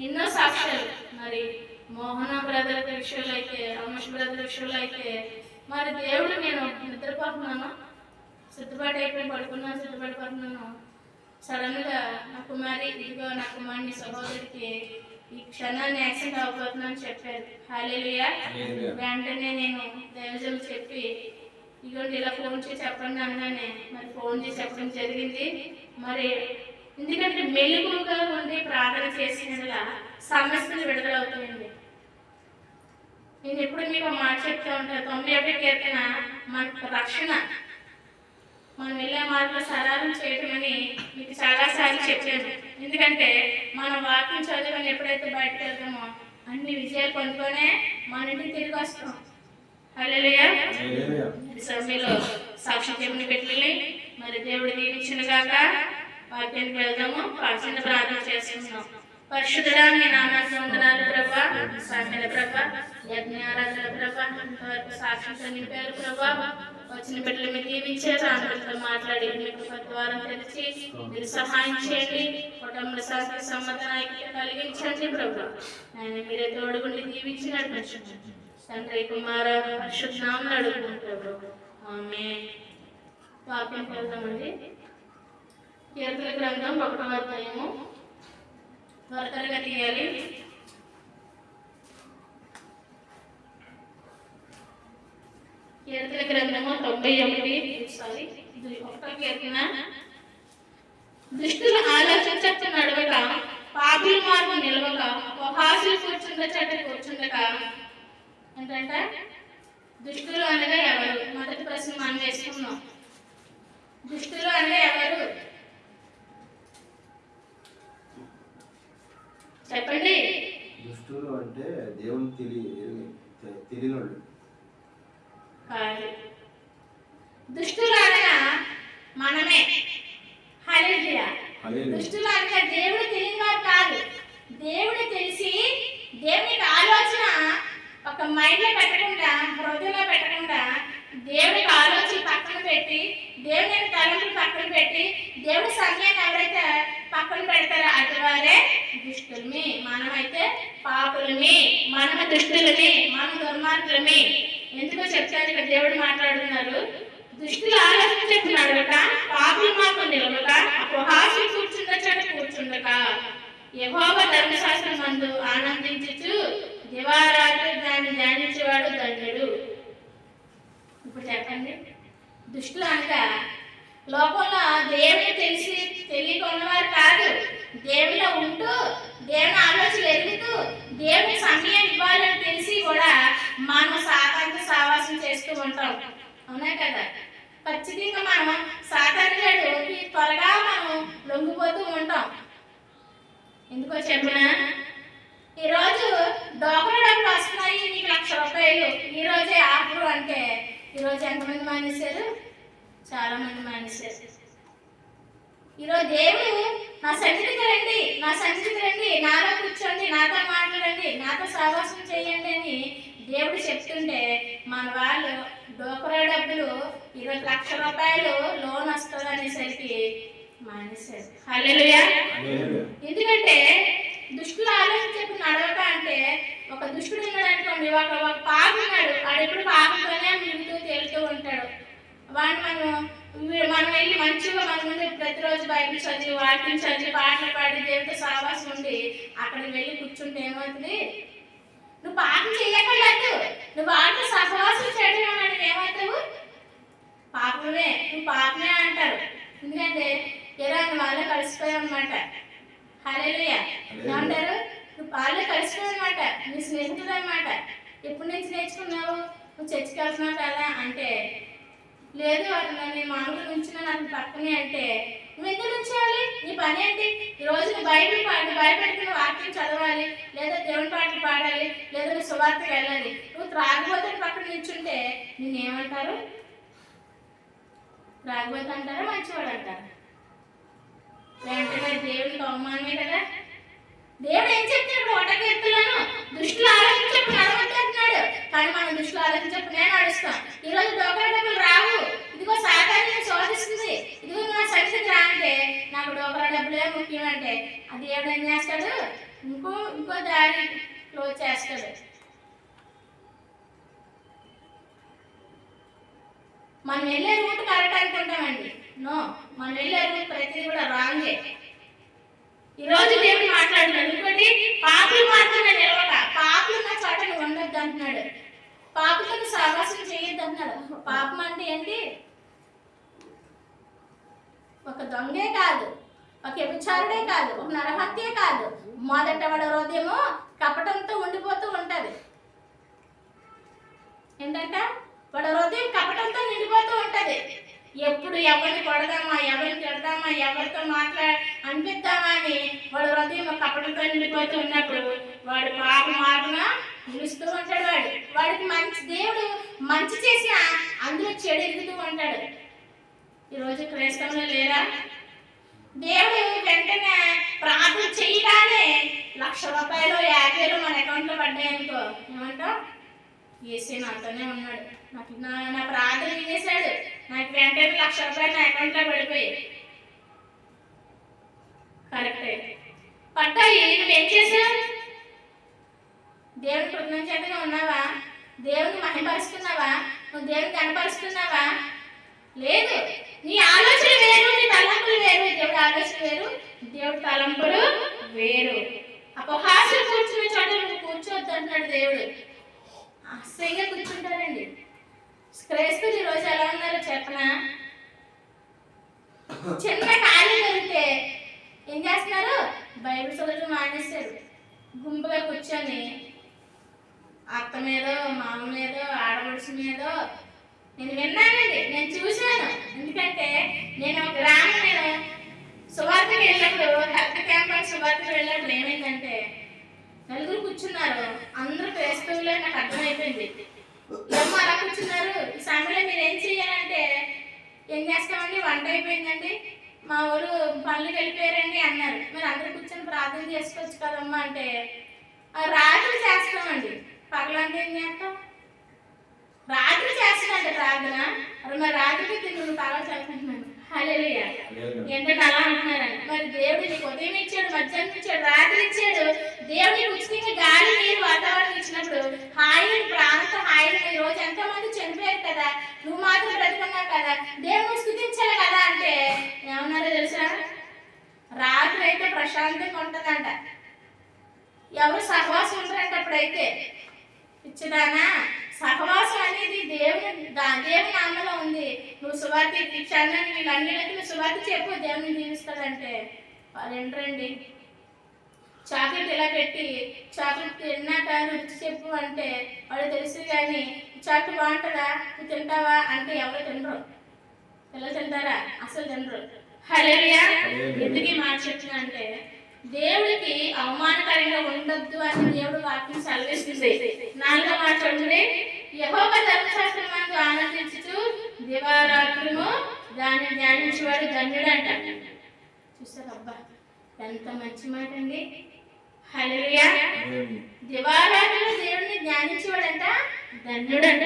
ఎన్నో సాక్ష్యాలు, మరి మోహన బ్రదర్ విషయంలో అయితే, రామకృష్ణ బ్రదర్ విషయంలో అయితే మరి దేవుడు, నేను నిద్రపోతున్నాను, సిద్ధపాటు అయిపోయి సిద్ధపడిపోతున్నాను, సడన్గా నా కుమారి, ఇదిగో నా కుమారుని సహోదరికి ఈ క్షణాన్ని యాక్సిడెంట్ అవ్వబోతుందని చెప్పారు. హల్లెలూయా. వెంటనే నేను దైవజనులు చెప్పి, ఇదిగోండి ఇలా ఫోన్ చేసి చెప్పండి అనగానే మరి ఫోన్ చేసి చెప్పడం జరిగింది. మరి ఎందుకంటే మెలుగుగా ఉండి ప్రార్థన చేసినలా సమస్యలు విడుదలవుతాయండి. నేను ఎప్పుడు మీకు మాట చెప్తూ ఉంటాను, 91 కీర్తన మనకు రక్షణ, మనం వెళ్ళే మార్గంలో సరారం చేయటమని మీకు చాలాసార్లు చెప్పాను. ఎందుకంటే మనం వాక్యం చదువుకొని ఎప్పుడైతే బయటకు వెళ్తామో అన్ని విజయాలు పొందుకొనే మన ఇంటికి తిరిగి వస్తాం. హల్లెలూయా. సమయంలో సాక్షి దేవుని పెట్టి మరి దేవుడు దీవించిన కాక వాక్యానికి వెళ్దాము. చిన్న ప్రార్థన చేస్తున్నాం. పరిశుద్ధుడా నీ నామానికి వందనాలు ప్రభా, సామెల ప్రభా, యజ్ఞారాధన ప్రభా, ఇంతవరకు సాక్షితో నింపారు ప్రభా. వచ్చిన బిడ్డలు మీరు దీవించారు, అందరితో మాట్లాడి మీకు ద్వారం తెరిచి మీరు సహాయం చేయండి. కుటుంబ శాస్త్ర సమ్మతనాయకులు కలిగించండి ప్రభా. ఆయన మీరే తోడుగుండి దీవించి నడిపించండి. తండ్రి కుమార పరిశుద్ధనామమున అడుగుతున్నాం ప్రభా, ఆమేన్. వాక్యంకి వెళ్దామండి. కీర్తన గ్రంథం 1వ అధ్యాయము. త్వరగా తీయాలి. కీర్తన గ్రంథము 91 కీర్తన. దుష్టుల ఆలోచించచ్చు నడవక, పాపుల మార్గం నిలవక, ఉపహాసులు కూర్చుండ చెట్ట కూర్చుండక. ఏంటంటే దుష్టులు అనగా ఎవరు? మొదటి ప్రశ్న మనం వేసుకున్నాం. దుష్టులు అనగా ఎవరు చెప్పండి. దుష్టులు అంటే దేవుని తెలియనోళ్ళు కాదు. దుష్టులు అనగా మనమే. హల్లెలూయా. దుష్టులు అనగా దేవుడు తెలియని వారు కాదు. దేవుడు తెలిసి దేవునికి ఆలోచన ఒక మైండ్లో పెట్టకుండా, హృదయంలో పెట్టకుండా, దేవుడికి ఆలోచన పక్కన పెట్టి, దేవుని తలంపులు పక్కన పెట్టి, దేవుడి సమయాన్ని ఎవరైతే పక్కన పెడతారో అటువారే దుష్టులమి. మనమైతే పాపులమి, మనము దుష్టులమి, మనం దుర్మార్గులమి. ఎందుకో చెప్తారు ఇక్కడ దేవుడు మాట్లాడుతున్నారు. దుష్టులు ఆలోచించుకున్నాడు కదా, పాపుల మార్గం నిలవక, ఉపహాసులు కూర్చుండ చోట కూర్చుండక, యెహోవా ధర్మశాస్త్రం నందు ఆనందించుచు దివారాత్రి దాన్ని ధ్యానించేవాడు ధన్యుడు. ఇప్పుడు చెప్పండి, దుష్టులు అనగా లోకంలో దేవుని తెలిసి తెలియకున్నవారు కాదు. దేవునిలో ఉంటూ, దేవుని ఆలోచనలు ఎరుగుతూ, దేవుని సమయం ఇవ్వాలని తెలిసి కూడా మనం సాతానుతో సావాసం చేస్తూ ఉంటాం. అవునా కదా? ఖచ్చితంగా మనం సాతాను గడికి త్వరగా మనం లొంగిపోతూ ఉంటాం. ఎందుకో చెప్పిన, ఈరోజు డోకరా డబ్బులు వస్తున్నాయి, నీకు 1,00,000 రూపాయలు, ఈరోజే ఆఫరు అంటే ఈరోజు ఎంతమంది మానేశారు? చాలా మంది మానేశారు. ఈరోజు దేవుడు నా సన్నిధికి రండి, నా సన్నిధికి రండి, నాలో కూర్చోండి, నాతో మాట్లాడండి, నాతో సహవాసం చేయండి అని దేవుడు చెప్తుంటే మన వాళ్ళు డోకరా డబ్బులు ఈరోజు 1,00,000 రూపాయలు లోన్ వస్తుంది అనేసరికి మానేశారు. హల్లెలూయా. ఎందుకంటే దుష్టులు ఆలోచించకు నడవక అంటే, ఒక దుష్టుడు ఉన్నాడు అనుకోండి, ఒక పాపం ఉన్నాడు, వాడు ఎప్పుడు పాపంతోనే మిగుతూ తేలుతూ ఉంటాడు. వాడిని మనం వెళ్ళి మంచిగా మన ముందు ప్రతిరోజు బైబిల్ చదివి, వాక్యం చదివి, పాటలు పాడి, దేవుడితో సహవాసం ఉండి అక్కడికి వెళ్ళి కూర్చుంటే ఏమవుతుంది? నువ్వు పాపం చేయక్కర్లేదు, నువ్వు వాటితో సహవాసం చేయడం అన్నాడు, ఏమవుతావు? పాపమే, నువ్వు పాపమే అంటారు. ఎందుకంటే ఇరాని వాళ్ళు కలిసిపోయావు అనమాట. హల్లెలూయా. ఏమంటారు? నువ్వు పాలు కలిసిపోయావు అనమాట, నీ స్నేహితుడు అనమాట. ఎప్పటి నుంచి నేర్చుకున్నావు? నువ్వు చర్చికి వెళ్తున్నావు కదా అంటే, లేదు అట్లా నేను మామూలుగా నుంచున్నా నాకు పక్కనే అంటే, నువ్వు ఎందుకు నుంచోవాలి? నీ పని ఏంటి? ఈరోజు నువ్వు భయపెట్టుకుని వాక్యం చదవాలి, లేదా దేవుని పాటలు పాడాలి, లేదా నువ్వు సువార్తకు వెళ్ళాలి. నువ్వు త్రాగిపోతే పక్కన నిల్చుంటే నేనేమంటారు? త్రాగిపోతే అంటారా, మంచివాడు అంటారా? వెంటనే దేవుడికి అవమానమే కదా. దేవుడు ఏం చెప్తాడు? 1వ కీర్తనలో దుష్టులు ఆలోచించప్పుడు నడవద్దు అంటున్నాడు. కానీ మనం దుష్టులు ఆలోచించప్పుడు నేను నడుస్తాం. ఈరోజు డోకరా డబ్బులు రావు, ఇదిగో సాతాను శోధిస్తుంది, ఇదిగో నా సరిగ్గా రా అంటే, నాకు డోకరా డబ్బులే ముఖ్యం అంటే, అది దేవుడు ఏం చేస్తాడు? ఇంకో దారి క్లోజ్ చేస్తాడు. మనం వెళ్ళే రూట్ కరెక్ట్ అనుకుంటామండి. నో, మనం వెళ్ళే రూట్ ప్రతిదీ కూడా రాంగే. ఈరోజు దేవుడు మాట్లాడుతున్నాడు. ఇంకోటి, పాపుల మార్గంలో నిలవక, పాపులు ఉన్న చోట నువ్వు ఉండొద్దు అంటున్నాడు. పాపులకు సహవాసం చేయొద్దు అంటున్నాడు. పాపం అంటే ఏంటి? ఒక దొంగే కాదు, ఒక వ్యభిచారుడే కాదు, ఒక నరహత్యే కాదు, మొదట వాడి హృదయము కపటంతో ఉండిపోతూ ఉంటది. ఏంటంటే వాడి హృదయం కపటంతో నిండిపోతూ ఉంటది. ఎప్పుడు ఎవరిని కొడదామా, ఎవరిని తిడదామా, ఎవరితో అనిపిద్దామా అని వాడు హృదయం కపటంతో నిండిపోతూ ఉన్నప్పుడు వాడు పాప మార్పున నిలుస్తూ ఉంటాడు. వాడికి మంచి దేవుడు మంచి చేసి అందులో చెడు ఎదుగుతూ ఉంటాడు. ఈరోజు క్రైస్తవులు లేరా? దేవుడు వెంటనే ప్రార్థన చేయగానే ₹1,00,000 ₹50,000 మన అకౌంట్లో పడ్డాయనుకో, ఏమంటావు? ఏసీ నాతోనే ఉన్నాడు, నా ప్రార్థన వినేశాడు, నాకు వెంటనే ₹1,00,000 నా అకౌంట్లో పడిపోయాయి. కరెక్టే. పట్టాయి. నువ్వేం చేశావు? దేవుని కృతజ్ఞతగా ఉన్నావా? దేవుని మహిమపరుస్తున్నావా? నువ్వు దేవుని కనపరుస్తున్నావా? లేదు. నీ ఆలోచన వేరు, నీ తలంపులు వేరు. దేవుడి ఆలోచన వేరు, దేవుడి తలంపులు వేరు. అపహాస్యం కూర్చున్న చోట నువ్వు కూర్చోవద్దు అంటున్నాడు దేవుడు. అసహ్యంగా కూర్చుంటారండి క్రైస్తవులు. ఈరోజు ఎలా ఉన్నారో చెప్పనా? చిన్న కార్యం జరిగితే ఏం చేస్తున్నారు? బైబిల్ చదువులు మానేస్తారు. గుంపుగా కూర్చొని అత్త మీదో, మామ మీదో, ఆడపడుచు మీదో. నేను విన్నానండి, నేను చూశాను. ఎందుకంటే నేను సువార్తకి వెళ్ళినప్పుడు, హెల్త్ క్యాంప్ సువార్తకి వెళ్ళినప్పుడు ఏమైందంటే నలుగురు కూర్చున్నారు. అందరూ క్రైస్తవులే. నాకు అర్థమైపోయింది. ఏమో అలా కూర్చున్నారు. ఈ సమయంలో మీరు ఏం చెయ్యాలంటే, ఏం చేస్తామండి, వంట అయిపోయిందండి, మా ఊరు పనులకు వెళ్ళిపోయారండి అన్నారు. మీరు అందరూ కూర్చొని ప్రార్థన చేసుకోవచ్చు కదమ్మా అంటే, రాత్రి చేస్తామండి. పగలంటే ఏం చేస్తాం? రాత్రి చేస్తానంటే ప్రార్థన. మరి రాత్రికి తిన్ను పగలు చదువుకుంటున్నాను. హల్లెలూయా. ఏంటంటే అలా అంటున్నారండి. మరి దేవుడు నీకు ఉదయం ఇచ్చాడు, మధ్యాహ్నం ఇచ్చాడు, రాత్రి ఇచ్చాడు. దేవుడికి ఉచితంగా గాలి, నీరు, వాతావరణం ఇచ్చినప్పుడు హాయిని, ప్రాణంతో హాయిని. ఈ రోజు ఎంతో మంది చనిపోయారు కదా, నువ్వు మాత్రం బ్రతుకున్నావు కదా, దేవుడిని స్తుతించాలి కదా అంటే ఏమన్నారో తెలుసా? రాత్రి అయితే ప్రశాంతంగా ఉంటుందంట. ఎవరు సహవాసం ఉంటారంట అప్పుడైతే. ఇచ్చదానా సహవాసం అనేది దేవుని నామలో ఉంది. నువ్వు సువార్త క్షణాన్ని వీళ్ళన్నిటికీ నువ్వు సువార్త చెప్పు, దేవుని దీవిస్తాడంటే రండి. చాక్లెట్ ఇలా పెట్టి చాక్లెట్ తిన్నాక రుచి చెప్పు అంటే వాడు తెలుసు. కానీ చాక్లెట్ బాగుంటుందా, నువ్వు తింటావా అంటే ఎవరు తినరు. పిల్లలు తింటారా? అసలు తినరు. హల్లెలూయా. ఎందుకు ఈ మాట చెప్తున్నా అంటే, దేవుడికి అవమానకరంగా ఉండొద్దు అని దేవుడు వాక్యం సెలవిస్తుంది. 4వ మాట చూడండి. యెహోవా ధర్మశాస్త్రమందు ఆనందించుచు దివారాత్రము దాన్ని ధ్యానించేవాడు ధన్యుడు అంట. చూసారు? అబ్బా ఎంత మంచి మాట అండి. హల్లెలూయా. దివారాత్రులు దేవుడిని ధ్యానించేవాడంట ధన్యుడు అంట.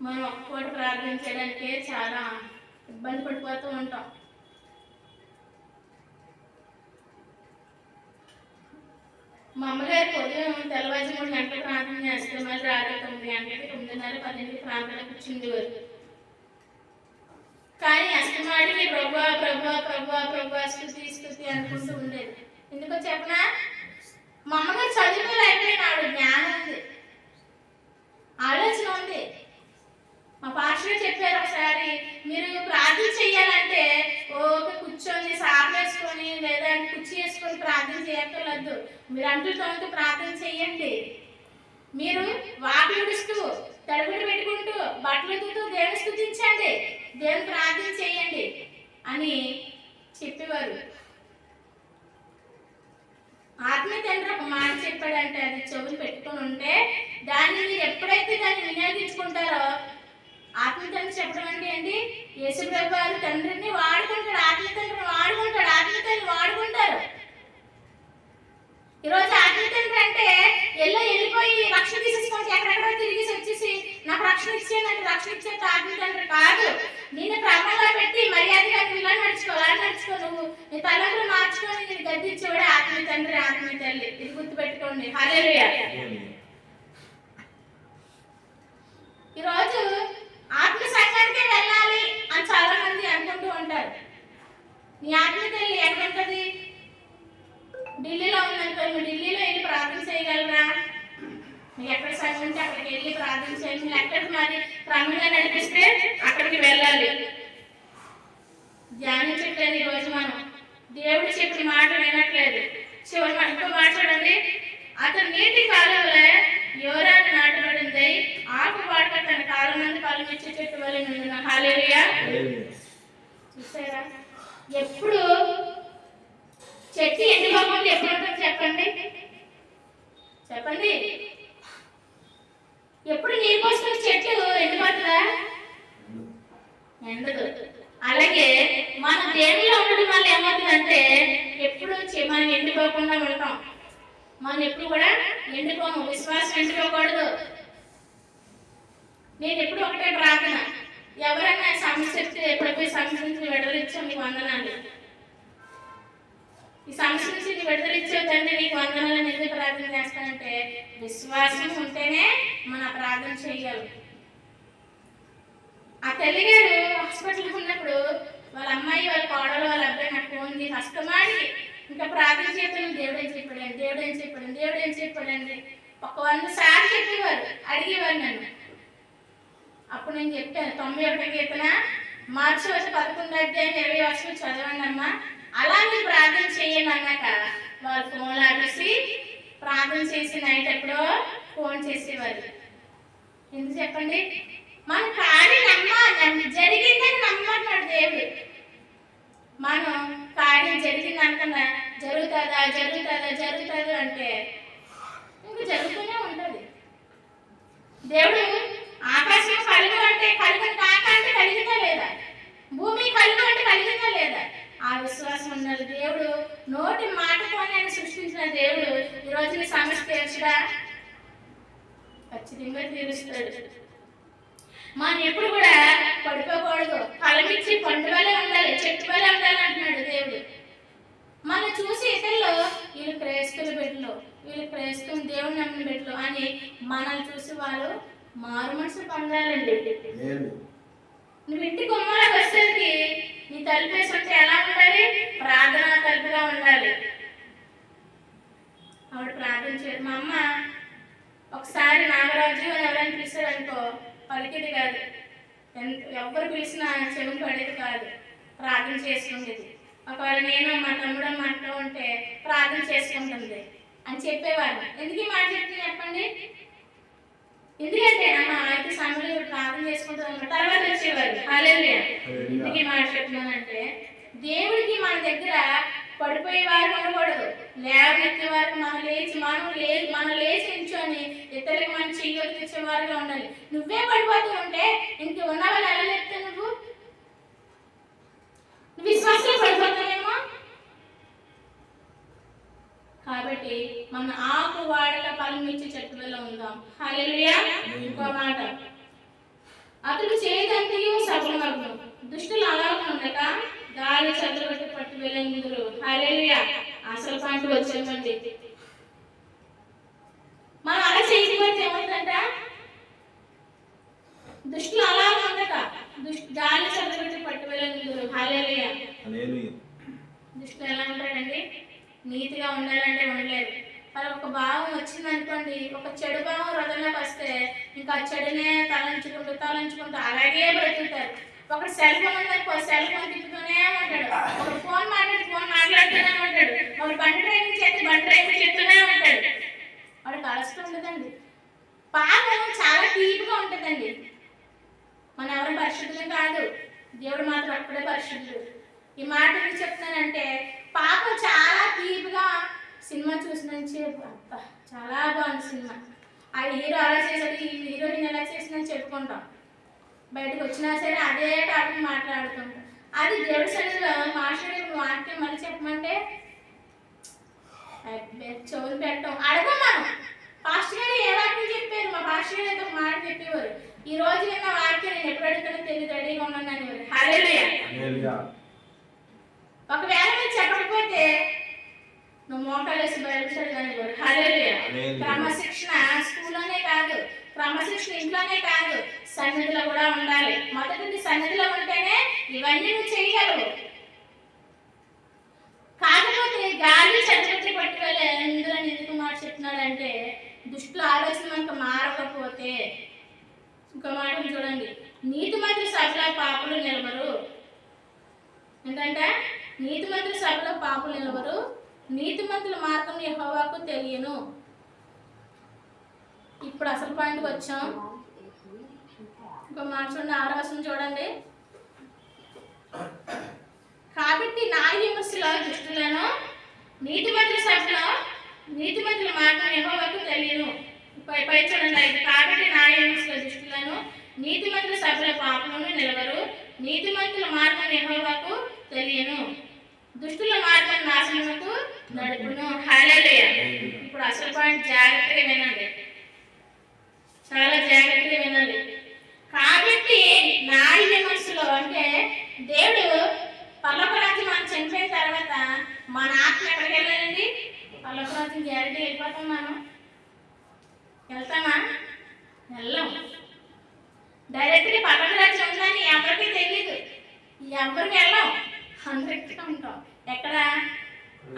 మనం ఒక్కటి ప్రార్థన చేయడానికే చాలా ఇబ్బంది పడిపోతూ ఉంటాం. మా అమ్మగారు ఉదయం తెల్లవారు 3 గంటలకు ప్రార్థన చేస్తే మళ్ళీ రాత్రి 9 గంటలకి, 9:30, 10 ప్రార్థన కూర్చుండేవారు. కానీ అస్తమాడికి ప్రభా ప్రభా ప్రభా ప్రభా స్తుతి అనుకుంటూ ఉండేది. ఎందుకో చెప్పనా? మా అమ్మగారు చదువులు అయిపోయిన ఆవిడ జ్ఞానం ఉంది, ఆలోచన ఉంది. మా పాస్టర్ చెప్పారు ఒకసారి, మీరు ప్రార్థన చెయ్యాలంటే ఓకే కూర్చొని సాపేసుకొని లేదా కుర్చీ వేసుకొని ప్రార్థన చేయక్కర్లేదు. మీరు అంటులతో ప్రార్థన చెయ్యండి. మీరు వాకిలి ఉడుస్తూ, తడుగుడు పెట్టుకుంటూ, బట్టలు ఉతుకుతూ దేవుని స్తుతించండి, దేవుని ప్రార్థన చేయండి అని చెప్పేవారు. ఆత్మీయ తండ్రి ఒక మాట చెప్పాడంటే అది చెవులు పెట్టుకొని ఉంటే దాన్ని మీరు ఎప్పుడైతే దాన్ని వినియోగించుకుంటారో, ఆత్మీయ తండ్రి చెప్పడం అంటే ఏంటి? యేసుప్రభు వారు తండ్రిని వాడుకుంటాడు, ఆత్మీయ తండ్రిని వాడుకుంటాడు, ఆత్మీయ తండ్రి వాడుకుంటారు. ఈరోజు ఆత్మీయ తండ్రి అంటే వెళ్ళిపోయి రక్షణ తీసేసుకొని ఎక్కడెక్కడో తిరిగి వచ్చేసి నాకు రక్షణ ఇచ్చేయండి, రక్షణ ఇచ్చేది ఆత్మీయ తండ్రి కాదు. నేను క్రమంగా పెట్టి మర్యాదగా ఇలా నడుచుకో, అలా నడుచుకో, నువ్వు నీ తలంపులు మార్చుకొని నేను గద్దించేవాడే ఆత్మీయ తండ్రి, ఆత్మీయ తల్లి. ఇది గుర్తుపెట్టుకోండి. హల్లెలూయా. ఈరోజు ఆత్మ సంఘానికే వెళ్ళాలి అని చాలా మంది అనుకుంటూ ఉంటారు. నీ ఆత్మ తల్లి ఎక్కడ ఉంటుంది? ఢిల్లీలో ఉందనుకో, నువ్వు ఢిల్లీలో వెళ్ళి ప్రార్థన చేయగలరా? మీకు ఎక్కడ సంఘం ఉంటే అక్కడికి వెళ్ళి ప్రార్థన చేయాలి. మీరు ఎక్కడికి మరి క్రమంగా నడిపిస్తే అక్కడికి వెళ్ళాలి. ధ్యానించట్లేదు ఈరోజు మనం. దేవుడు చెప్పిన మాట వినట్లేదు. చివరి ఇంకో మాట్లాడండి. అతను నీటి కాలువలే యోరాను నాటబడింది, ఆకు వాడక తన కాలం మంది ఫలమిచ్చే చెట్టు వలె నుండును. హల్లెలూయా. చూసారా, ఎప్పుడు చెట్టు ఎండిపోకుండా ఎప్పుడు ఉంటుంది చెప్పండి? చెప్పండి. ఎప్పుడు నీరు పోసుకుని చెట్టు ఎండిపోతుందా? ఎండదు. అలాగే మన దేవుల్లో ఉండడం వల్ల ఏమవుతుందంటే ఎప్పుడు మనం ఎండిపోకుండా ఉంటాం. మనం ఎప్పుడు కూడా ఎండిపోము. విశ్వాసం ఎండిపోకూడదు. నేను ఎప్పుడు ఒకటే ప్రార్థన, ఎవరైనా సమస్య చెప్తే ఎప్పుడైపోయి సమస్య నుంచి విడుదలిచ్చావు నీకు వందనాలు, ఈ సమస్య నుంచి నీకు విడుదలిచ్చావు తండ్రి నీకు వందనాలు ఎందుకు ప్రార్థన చేస్తానంటే విశ్వాసం ఉంటేనే మన ప్రార్థన చేయగలరు. ఆ తల్లిగారు హాస్పిటల్కి ఉన్నప్పుడు వాళ్ళ అమ్మాయి వాళ్ళ కోడలు వాళ్ళ అబ్బాయి నాకు ఫోన్ చేసి అస్తమాడి ఇంకా ప్రార్థన చేస్తాను, దేవుడు ఏం చెప్పాడండి, దేవుడు ఏం చెప్పాడండి, దేవుడు ఏం చెప్పాడండి ఒక 100 సార్లు చెప్పేవారు, అడిగేవారు నన్ను. అప్పుడు నేను చెప్పాను 91 కీర్తన మార్చి 11 అధ్యాయం 20 వర్షాలు చదవండి అమ్మా, అలా మీరు ప్రార్థన చేయండి అన్నాక వాళ్ళు ఫోన్లు ఆపేసి ప్రార్థన చేసి నైట్ ఎప్పుడో ఫోన్ చేసేవారు. ఎందుకు చెప్పండి? మన కార్యం జరిగిందని నమ్మన్నాడు దేవుడు. మనం కార్యం జరిగింది అనుకున్నా జరుగుతుందా జరుగుతుందా జరుగుతుంది అంటే ఇంకా జరుగుతూనే ఉంటుంది. దేవుడు ఆకాశం కలుగు అంటే కలుగు కాక అంటే కలిగిందా లేదా, భూమి కలుగు అంటే కలిగిందా లేదా, ఆ విశ్వాసం ఉండాలి. దేవుడు నోటి మాటతోనే సృష్టించిన దేవుడు ఈరోజు నీ సమస్య తీర్చడా? ఖచ్చితంగా తీరుస్తాడు. మనం ఎప్పుడు కూడా పడిపోకూడదు, ఫలమిచ్చి పండు వల్లే ఉండాలి, చెట్టు వల్లే ఉండాలి అంటున్నాడు దేవుడు. మనం చూసి ఇతరులు వీళ్ళు క్రైస్తవుల బిడ్డలు, వీళ్ళు క్రైస్తవులు దేవుని నమ్మిన బిడ్డలు అని మనల్ని చూసి వాళ్ళు మారు మనసు పొందాలండి. నువ్వు ఇంటి గుమ్మలోకి వచ్చేసరికి నీ తలుపు వేసి ఉంటే ఎలా ఉండాలి? ప్రార్థన తలుపుగా ఉండాలి. ఆవిడ ప్రార్థన చేయదు. మా అమ్మ ఒకసారి నాగరాజు అని ఎవరైనా పిలిచారు అనుకో పలికేది కాదు, ఎవరు పిలిచినా చెవులు పడేది కాదు, ప్రార్థన చేసుకుంటుంది. ఒకవేళ నేను మా తమ్ముడు మా ఇంట్లో ఉంటే ప్రార్థన చేసుకుంటుంది అని చెప్పేవారు. ఎందుకు ఈ మాట చెప్తుంది చెప్పండి? ఎందుకంటే అమ్మ అయితే సమయంలో ప్రార్థన చేసుకుంటుంది తర్వాత వచ్చేవారు. హల్లెలూయా. ఎందుకు ఈ మాట చెప్తున్నానంటే దేవుడికి మన దగ్గర పడిపోయే వారు ఉండకూడదు, లేవనెత్తే వారికి మనం లేచి నిల్చొని ఇతరులకు మనం చెయ్యొద్దు తెచ్చేవారుగా ఉండాలి. నువ్వే పడిపోతూ ఉంటే ఇంక ఉన్న వాళ్ళు ఎలా లేపుతావు? నువ్వు విశ్వాసం పడిపోతావేమో. కాబట్టి మన ఆకు వాడల ఫలం ఇచ్చే చెట్టులలో ఉందాం. హల్లెలూయా. ఇంకో మాట, అతడు చేయదంతయు సఫలమగును, దుష్టులు అలాగే ఉండక గాలి చదువుబట్టి పట్టు వెళ్ళందురు. హల్లెలూయా. అసలు పాయింట్ వచ్చేమండి. మనం అలా చేయకపోతే ఏమవుతుందంట? దుష్టులు అలాగే ఉండక గాలి చదువుబట్టి పట్టు వెళ్ళందురు. హల్లెలూయా. దుష్టులు ఎలా ఉంటాడండి? నీతిగా ఉండాలంటే ఉండలేదు. మరి ఒక భావం వచ్చిందనుకోండి, ఒక చెడు భావం హృదయంలోకి వస్తే ఇంకా చెడునే తలంచుకుంటూ అలాగే బ్రతుకుతారు. ఒకటి సెల్ ఫోన్ ఉందనుకో సెల్ ఫోన్ తిప్పుతూనే ఉంటాడు, ఒకటి ఫోన్ మాట్లాడుతూనే ఉంటాడు, ఒకటి బండి డ్రైవింగ్ చేస్తూనే ఉంటాడు. వాడికి అలసట ఉండదండి. పాపం చాలా తీపిగా ఉంటుందండి. మనం ఎవరు పరిశుద్ధులు కాదు, దేవుడు మాత్రం అప్పుడే పరిశుద్ధుడు. ఈ మాట ఎందుకు చెప్తున్నానంటే పాపం చాలా తీపిగా. సినిమా చూసిన చాలా బాగుంది సినిమా, ఆ హీరో అలా చేసాడు, ఈ హీరోయిన్ ఎలా చేసిందని చెప్పుకుంటాం, బయటకు వచ్చినా సరే అదే టాపిక్ మాట్లాడుతుంటాం. అది దేవుడి సన్నిధిలో మాస్టర్ వాక్యం మళ్ళీ చెప్పమంటే చెవులు పెట్టడం అడగం. మనం పాస్టర్ గారు ఏ వాక్యం చెప్పారు? మా పాస్టర్ గారు అయితే ఒక మాట చెప్పేవారు, ఈ రోజు విన్న వాక్యం నేను ఎప్పుడు అడుగుతానో తెలియదు, రెడీగా ఉన్నాను అనేవారు. హల్లెలూయా. ఒకవేళ మీరు చెప్పకపోతే నువ్వు మోకాలేసి బయలుదేరి అనేవారు. హల్లెలూయా. క్రమశిక్షణ స్కూల్లోనే కాదు, క్రమశిక్షణ ఇంట్లోనే కాదు, సన్నిధిలో కూడా ఉండాలి. మొదటిది సన్నిధిలో ఉంటేనే ఇవన్నీ నువ్వు చేయగలవు. కాకపోతే గాలి చదువుతి పట్టుకోలే ఇందులో ఎందుకు మాట చెప్తున్నాడంటే దుష్టుల ఆలోచన మనకు మారకపోతే. ఇంకో మాట చూడండి, నీతి మంత్రి సభలో పాపులు నిలబరు. ఏంటంటే నీతిమంతుల సభలో పాపులు నిలవరు, నీతిమంతుల మార్గం యెహోవాకు తెలియను. ఇప్పుడు అసలు పాయింట్కి వచ్చాం. ఇంకో మాట చూడండి, 6వ వచనం చూడండి. కాబట్టి నా విమర్శలో దుష్టులను నీతిమంతుల సభలో నీతిమంతుల మార్గం యెహోవాకు తెలియను. పై చూడండి 5. కాబట్టి నా విమర్శలో దుష్టులను నీతిమంతుల సభలో పాపులను నిలవరు, నీతిమంతుల మార్గం యెహోవాకు తెలియను. దుష్టుల మార్గం నాశనముకు నడుపును. హల్లెలూయా. ఇప్పుడు అసలు పాయింట్ జాగ్రత్తగా వినండి, చాలా జాగ్రత్తగా వినండి. కాబట్టి నా విమర్శలో అంటే దేవుడు పరలోకరాజ్యం మనం చనిపోయిన తర్వాత మన ఆత్మ ఎక్కడికి వెళ్ళాలండి? పరలోకరాజ్యం గ్యారెంటీ వెళ్ళిపోతాం. మనం వెళ్తామా? వెళ్ళాం. డైరెక్ట్గా పరలోకరాజ్యం ఉందని ఎవరికి తెలియదు, ఎవరికి వెళ్ళాం, అందరికీ ఉంటాం. ఎక్కడ?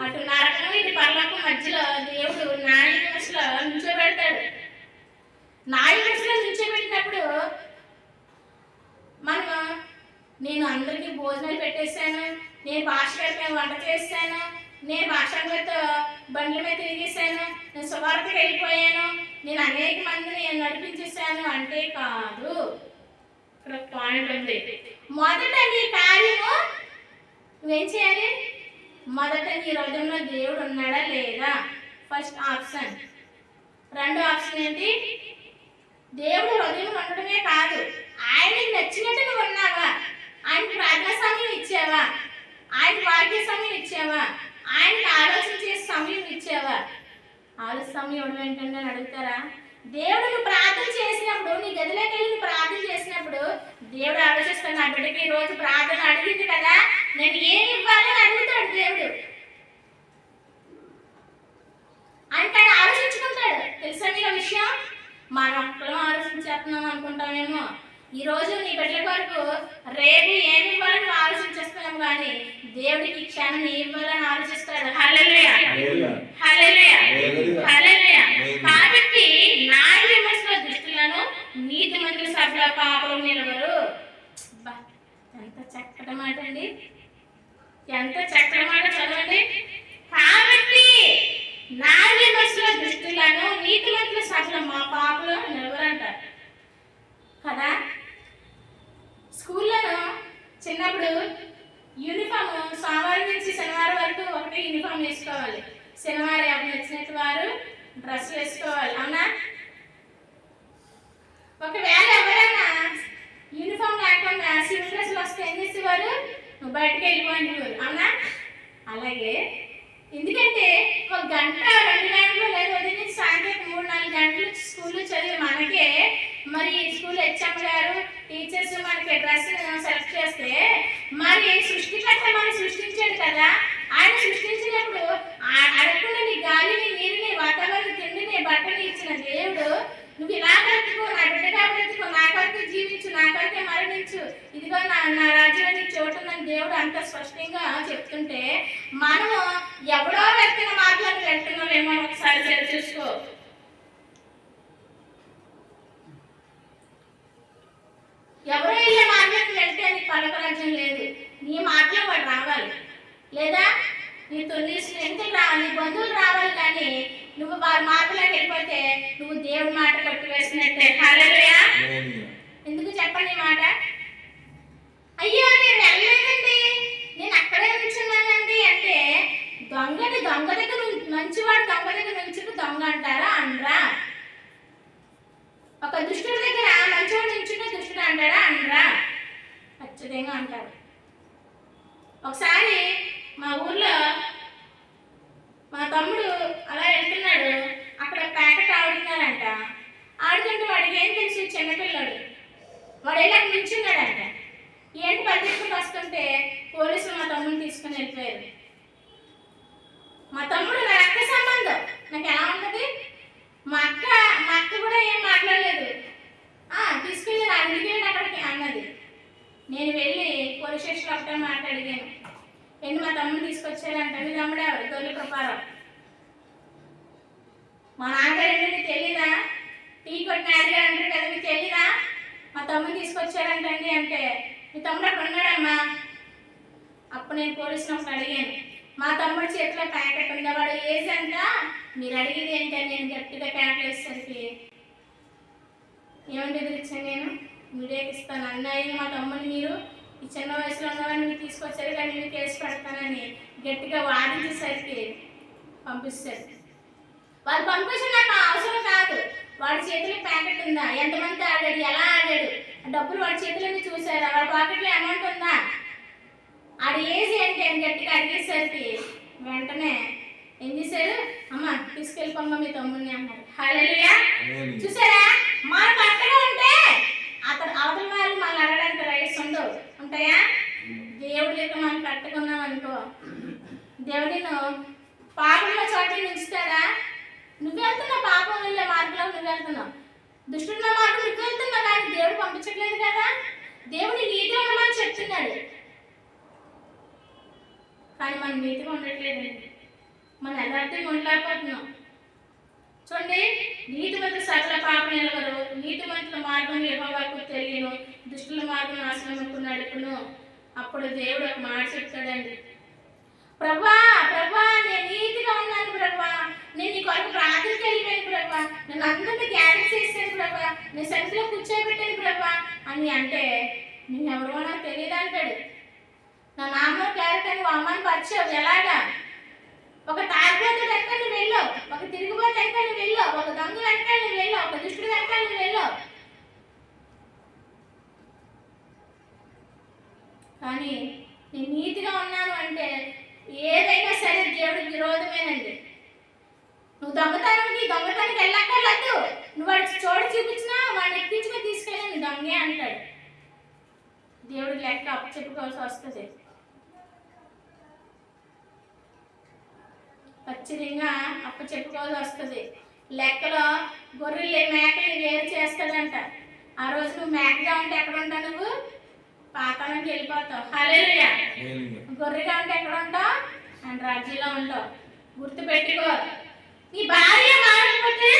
అటు నరకం ఇటు పరలోకం మధ్యలో దేవుడు న్యాయ విమర్శలో నుంచోబెడతాడు. న్యాయ విమర్శలో నుంచోబెట్టినప్పుడు మనము నేను అందరికీ భోజనాలు పెట్టేశాను, నేను భాషగారితో వంట చేశాను, నేను భాషగారితో బండ్ల మీద తిరిగేశాను, నేను సువార్తకి వెళ్ళిపోయాను, నేను అనేక మందిని నడిపించేశాను అంటే కాదు. ఇక్కడ పాయింట్ ఉంది. మొదట నీ కార్యము నువ్వేం చేయాలి? మొదట నీ హృదయంలో దేవుడు ఉన్నాడా లేదా? First option. రెండో ఆప్షన్ ఏంటి? దేవుడు హృదయంలో ఉండడమే కాదు, ఆయనకి నచ్చినట్టు నువ్వు ఉన్నావా? ఆయనకి ప్రార్థనా సమయం ఇచ్చావా? ఆయనకి వాక్య సమయం ఇచ్చావా? ఆయనకి ఆలోచన చేసే సమయం ఇచ్చావా? ఆలోచన సమయం ఇవ్వడం ఏంటంటే అని అడుగుతారా? దేవుడు నువ్వు ప్రార్థన చేసినప్పుడు, నీ గదిలోకి వెళ్ళి నువ్వు ప్రార్థన చేసినప్పుడు దేవుడు ఆలోచిస్తాడు, నా బిడ్డకి ఈ రోజు ప్రార్థన అడిగింది కదా, నేను ఏమి ఇవ్వాలని అడుగుతాడు దేవుడు. ఆయన ఆలోచించుకుంటాడు. తెలుసా మీకు విషయం? మనం ఒక్కడం ఆలోచించేస్తున్నాం అనుకుంటామేమో. ఈ రోజు నీ బిడ్డల కొరకు రేపు ఏమి ఇవ్వాలని ఆలోచించేస్తున్నాం, కానీ దేవుడికి క్షణం ఏమి ఇవ్వాలని ఆలోచిస్తాడు. హల్లెలూయా, హల్లెలూయా, హల్లెలూయా. కాబట్టి న్యాయ విమర్శల దుష్టులను నీతిమంతుల సభలో పాపలు నిలవరు. ఎంత చక్కటి మాట అండి, ఎంత చక్కటి మాట చదవండి. కాబట్టి న్యాయ విమర్శల దుష్టులను నీతిమంతుల సభలో మా పాపలు నిలవరు అంటారు కదా. స్కూల్లో చిన్నప్పుడు యూనిఫామ్ సోమవారం నుంచి శనివారం వరకు ఒకటే యూనిఫామ్ వేసుకోవాలి. శనివారం ఎవరు నచ్చినట్టు వారు డ్రెస్ వేసుకోవాలి, అవునా? ఒకవేళ ఎవరైనా యూనిఫామ్ లేకుండా సివిల్ డ్రెస్సులు వస్తే ఏం చేసేవారు? నువ్వు బయటకు వెళ్ళిపోయేవారు, అవునా? అలాగే ఎందుకంటే 1 గంట 2 గంటలు లేదా ఉదయం నుంచి సాయంత్రం 3-4 గంటలు స్కూల్లో చదివి మనకే మరి స్కూల్ హెచ్ఎం గారు టీచర్స్ మనకి డ్రెస్ సెలెక్ట్ చేస్తే మరి సృష్టికర్త మనం సృష్టించాడు కదా. ఆయన సృష్టించినప్పుడు అడగకుండా నీ గాలిని, నీరుని, వాతావరణ, తిండిని, బట్టని ఇచ్చిన దేవుడు నువ్వు ఇలా బ్రతుకో, నా బిడ్డగా బ్రతుకో, నా కొరకు జీవించు, నా కొరకే మరణించు, ఇదిగో నా రాజ్యంలో నీకు చోటు ఉందని దేవుడు అంత స్పష్టంగా చెప్తుంటే మనము ఎవడో వెళ్తున్న మార్గాన్ని వెళ్తున్నామేమో ఒకసారి సరి చూసుకో. ఎవరో వెళ్ళే మార్గానికి వెళ్తే నీకు పరలోకరాజ్యం లేదు. నీ మాటలో వాడు రావాలి, లేదా నీ స్నేహితులు రావాలి, నీ బంధువులు రావాలి, కానీ నువ్వు వారి మాటలోకి వెళ్ళిపోతే నువ్వు దేవుడి మాట కొట్టి వేసినట్టే. హల్లెలూయా. ఎందుకు చెప్పండి ఈ మాట? అయ్యో నేను వెళ్ళలేదండి, నేను అక్కడే నుంచున్నానండి అంటే దొంగని దొంగ దగ్గర మంచివాడు దొంగ దగ్గర నుంచుంటే దొంగ అంటారా? అనరా? ఒక దుష్టుడి దగ్గర మంచివాడు నుంచుంటే దుష్టుడు అంటారా? అనరా? ఖచ్చితంగా అంటారు. ఒకసారి మా ఊర్లో మా తమ్ముడు అలా వెళ్తున్నాడు, అక్కడ ప్యాకెట్ ఆడుతున్నారంట. ఆడుతుంటే వాడికి ఏం తెలుసు, చిన్నపిల్లాడు. వాడు వెళ్ళి అక్కడ నిల్చున్నాడంట. ఏంటి పరిగెత్తుకుంటూ వస్తుంటే పోలీసులు మా తమ్ముడిని తీసుకుని వెళ్ళిపోయారు. మా తమ్ముడు నా రక్త సంబంధం, నాకు ఎలా ఉంటుంది? మా అక్క కూడా ఏం మాట్లాడలేదు. తీసుకెళ్ళి నా అడిగాడు అక్కడికి అన్నది. నేను వెళ్ళి పోలీస్ స్టేషన్లో ఒకటే మాట అడిగాను, ఏంటి మా తమ్ముడు తీసుకొచ్చారంట. మీ తమ్ముడు ఎవరు? గొల్లి కృపారావు. మా నాన్నగారు ఏంటో మీకు తెలీదా? టీ కొట్టిన అడిగారు అంటారు కదా, మీకు తెలీదా? మా తమ్ముడు తీసుకొచ్చారంటండి అంటే, మీ తమ్ముడు అక్కడ ఉన్నాడమ్మా. అప్పుడు నేను పోలీసులు అడిగాను, మా తమ్ముడి చేతిలో ప్యాకెట్ ఉందా, వాడు ఏజ్ అంట, మీరు అడిగింది ఏంటని నేను గట్టిగా ప్యాకెట్ వేసేసరికి ఏమంటే ఎదురిచ్చాను, నేను మీడియాకి ఇస్తాను, అన్నయ్య మా తమ్ముడిని మీరు ఈ చిన్న వయసులో ఉన్నవాడిని మీరు తీసుకొచ్చారు కానీ మీరు కేసు పెడతానని గట్టిగా వాదించేసరికి పంపిస్తారు. వాళ్ళు పంపించిన నాకు అవసరం కాదు, వాడి చేతిలో ప్యాకెట్ ఉందా, ఎంతమంది ఆడాడు, ఎలా ఆడాడు, డబ్బులు వాడి చేతిలోనే చూసారా, వాడి పాకెట్లో అమౌంట్ ఉందా, ఆడ ఏజ్ ఏంటి అని గట్టిగా అడిగేసరికి వెంటనే ఏం చేశారు, అమ్మ తీసుకెళ్ళిపోమ్మ మీ తమ్ముడిని అన్నారు. హల్లెలూయా. చూసారా, మన కరెక్ట్గా ఉంటే అతను అవతల వాళ్ళు మనం అడగడానికి రైట్స్ ఉండవు, ఉంటాయా? దేవుడి దగ్గర మనం కరెక్ట్గా ఉన్నాం అనుకో, దేవుడిను పాపంలో చోటు ఉంచుతాడా? నువ్వు వెళ్తున్నావు పాపం వెళ్ళే మార్గంలో, నువ్వు వెళ్తున్నావు దుష్టున్న మార్గం నువ్వు వెళ్తున్నావు, కానీ దేవుడు పంపించట్లేదు కదా. దేవుడి నీతిగా ఉండమని చెప్తున్నాడు, కానీ మనం నీతిగా ఉండట్లేదండి, మనం యథార్థంగా ఉండలేకపోతున్నాం. చూడండి, నీతిమంతుల సకల పాపం నిలవరు, నీతిమంతుల మార్గం యెహోవాకు తెలియను, దుష్టుల మార్గం నాశనముకు నడుపును. అప్పుడు దేవుడు ఒక మాట చెప్తాడండి, ప్రభా ప్రభా నేను నీతిగా ఉన్నాను ప్రభా, నేను నీ కొరకు ప్రార్థనకి వెళ్ళిపోయాను ప్రభా, నేను అందరినీ గ్యాదర్ చేశాను ప్రభా, నేను సంఖ్యలో కూర్చోబెట్టాను ప్రభా అని అంటే, నువ్వెవరో నాకు తెలియదు అంటాడు. నా నామలో క్లారిటీ అవమానపరిచావు, ఎలాగా? ఒక తాగుబోతు వెనక నువ్వు వెళ్ళావు, ఒక తిరుగుబోతు వెనక నువ్వు వెళ్ళావు, ఒక దొంగ వెనక నువ్వు వెళ్ళావు, ఒక దుష్టుడు వెనక నువ్వు వెళ్ళావు. కానీ నేను నీతిగా ఉన్నాను అంటే ఏదైనా సరే దేవుడికి విరోధమేనండి. నువ్వు దొంగతనానికి వెళ్ళక్కర్లేదు, నువ్వు వాడికి చోటు చూపించినా వాడిని ఎక్కించుకొని తీసుకెళ్ళి నీ దొంగే అంటాడు. దేవుడికి లెక్క అప్పచెప్పుకోవాల్సి వస్తుంది. ఖచ్చితంగా అప్పచెప్పుకోవాల్సి వస్తుంది. లెక్కలో గొర్రెలు మేకలు వేరు చేస్తాడంట. ఆ రోజు నువ్వు మేకగా ఉంటే ఎక్కడ ఉంటావు? నువ్వు పాతాళానికి వెళ్ళిపోతావు. హల్లెలూయా. గొర్రెగా ఉంటే ఎక్కడ ఉంటావు? అండ్ రాజ్యంలో ఉంటావు. గుర్తుపెట్టుకో, నీ భార్య మారకపోతే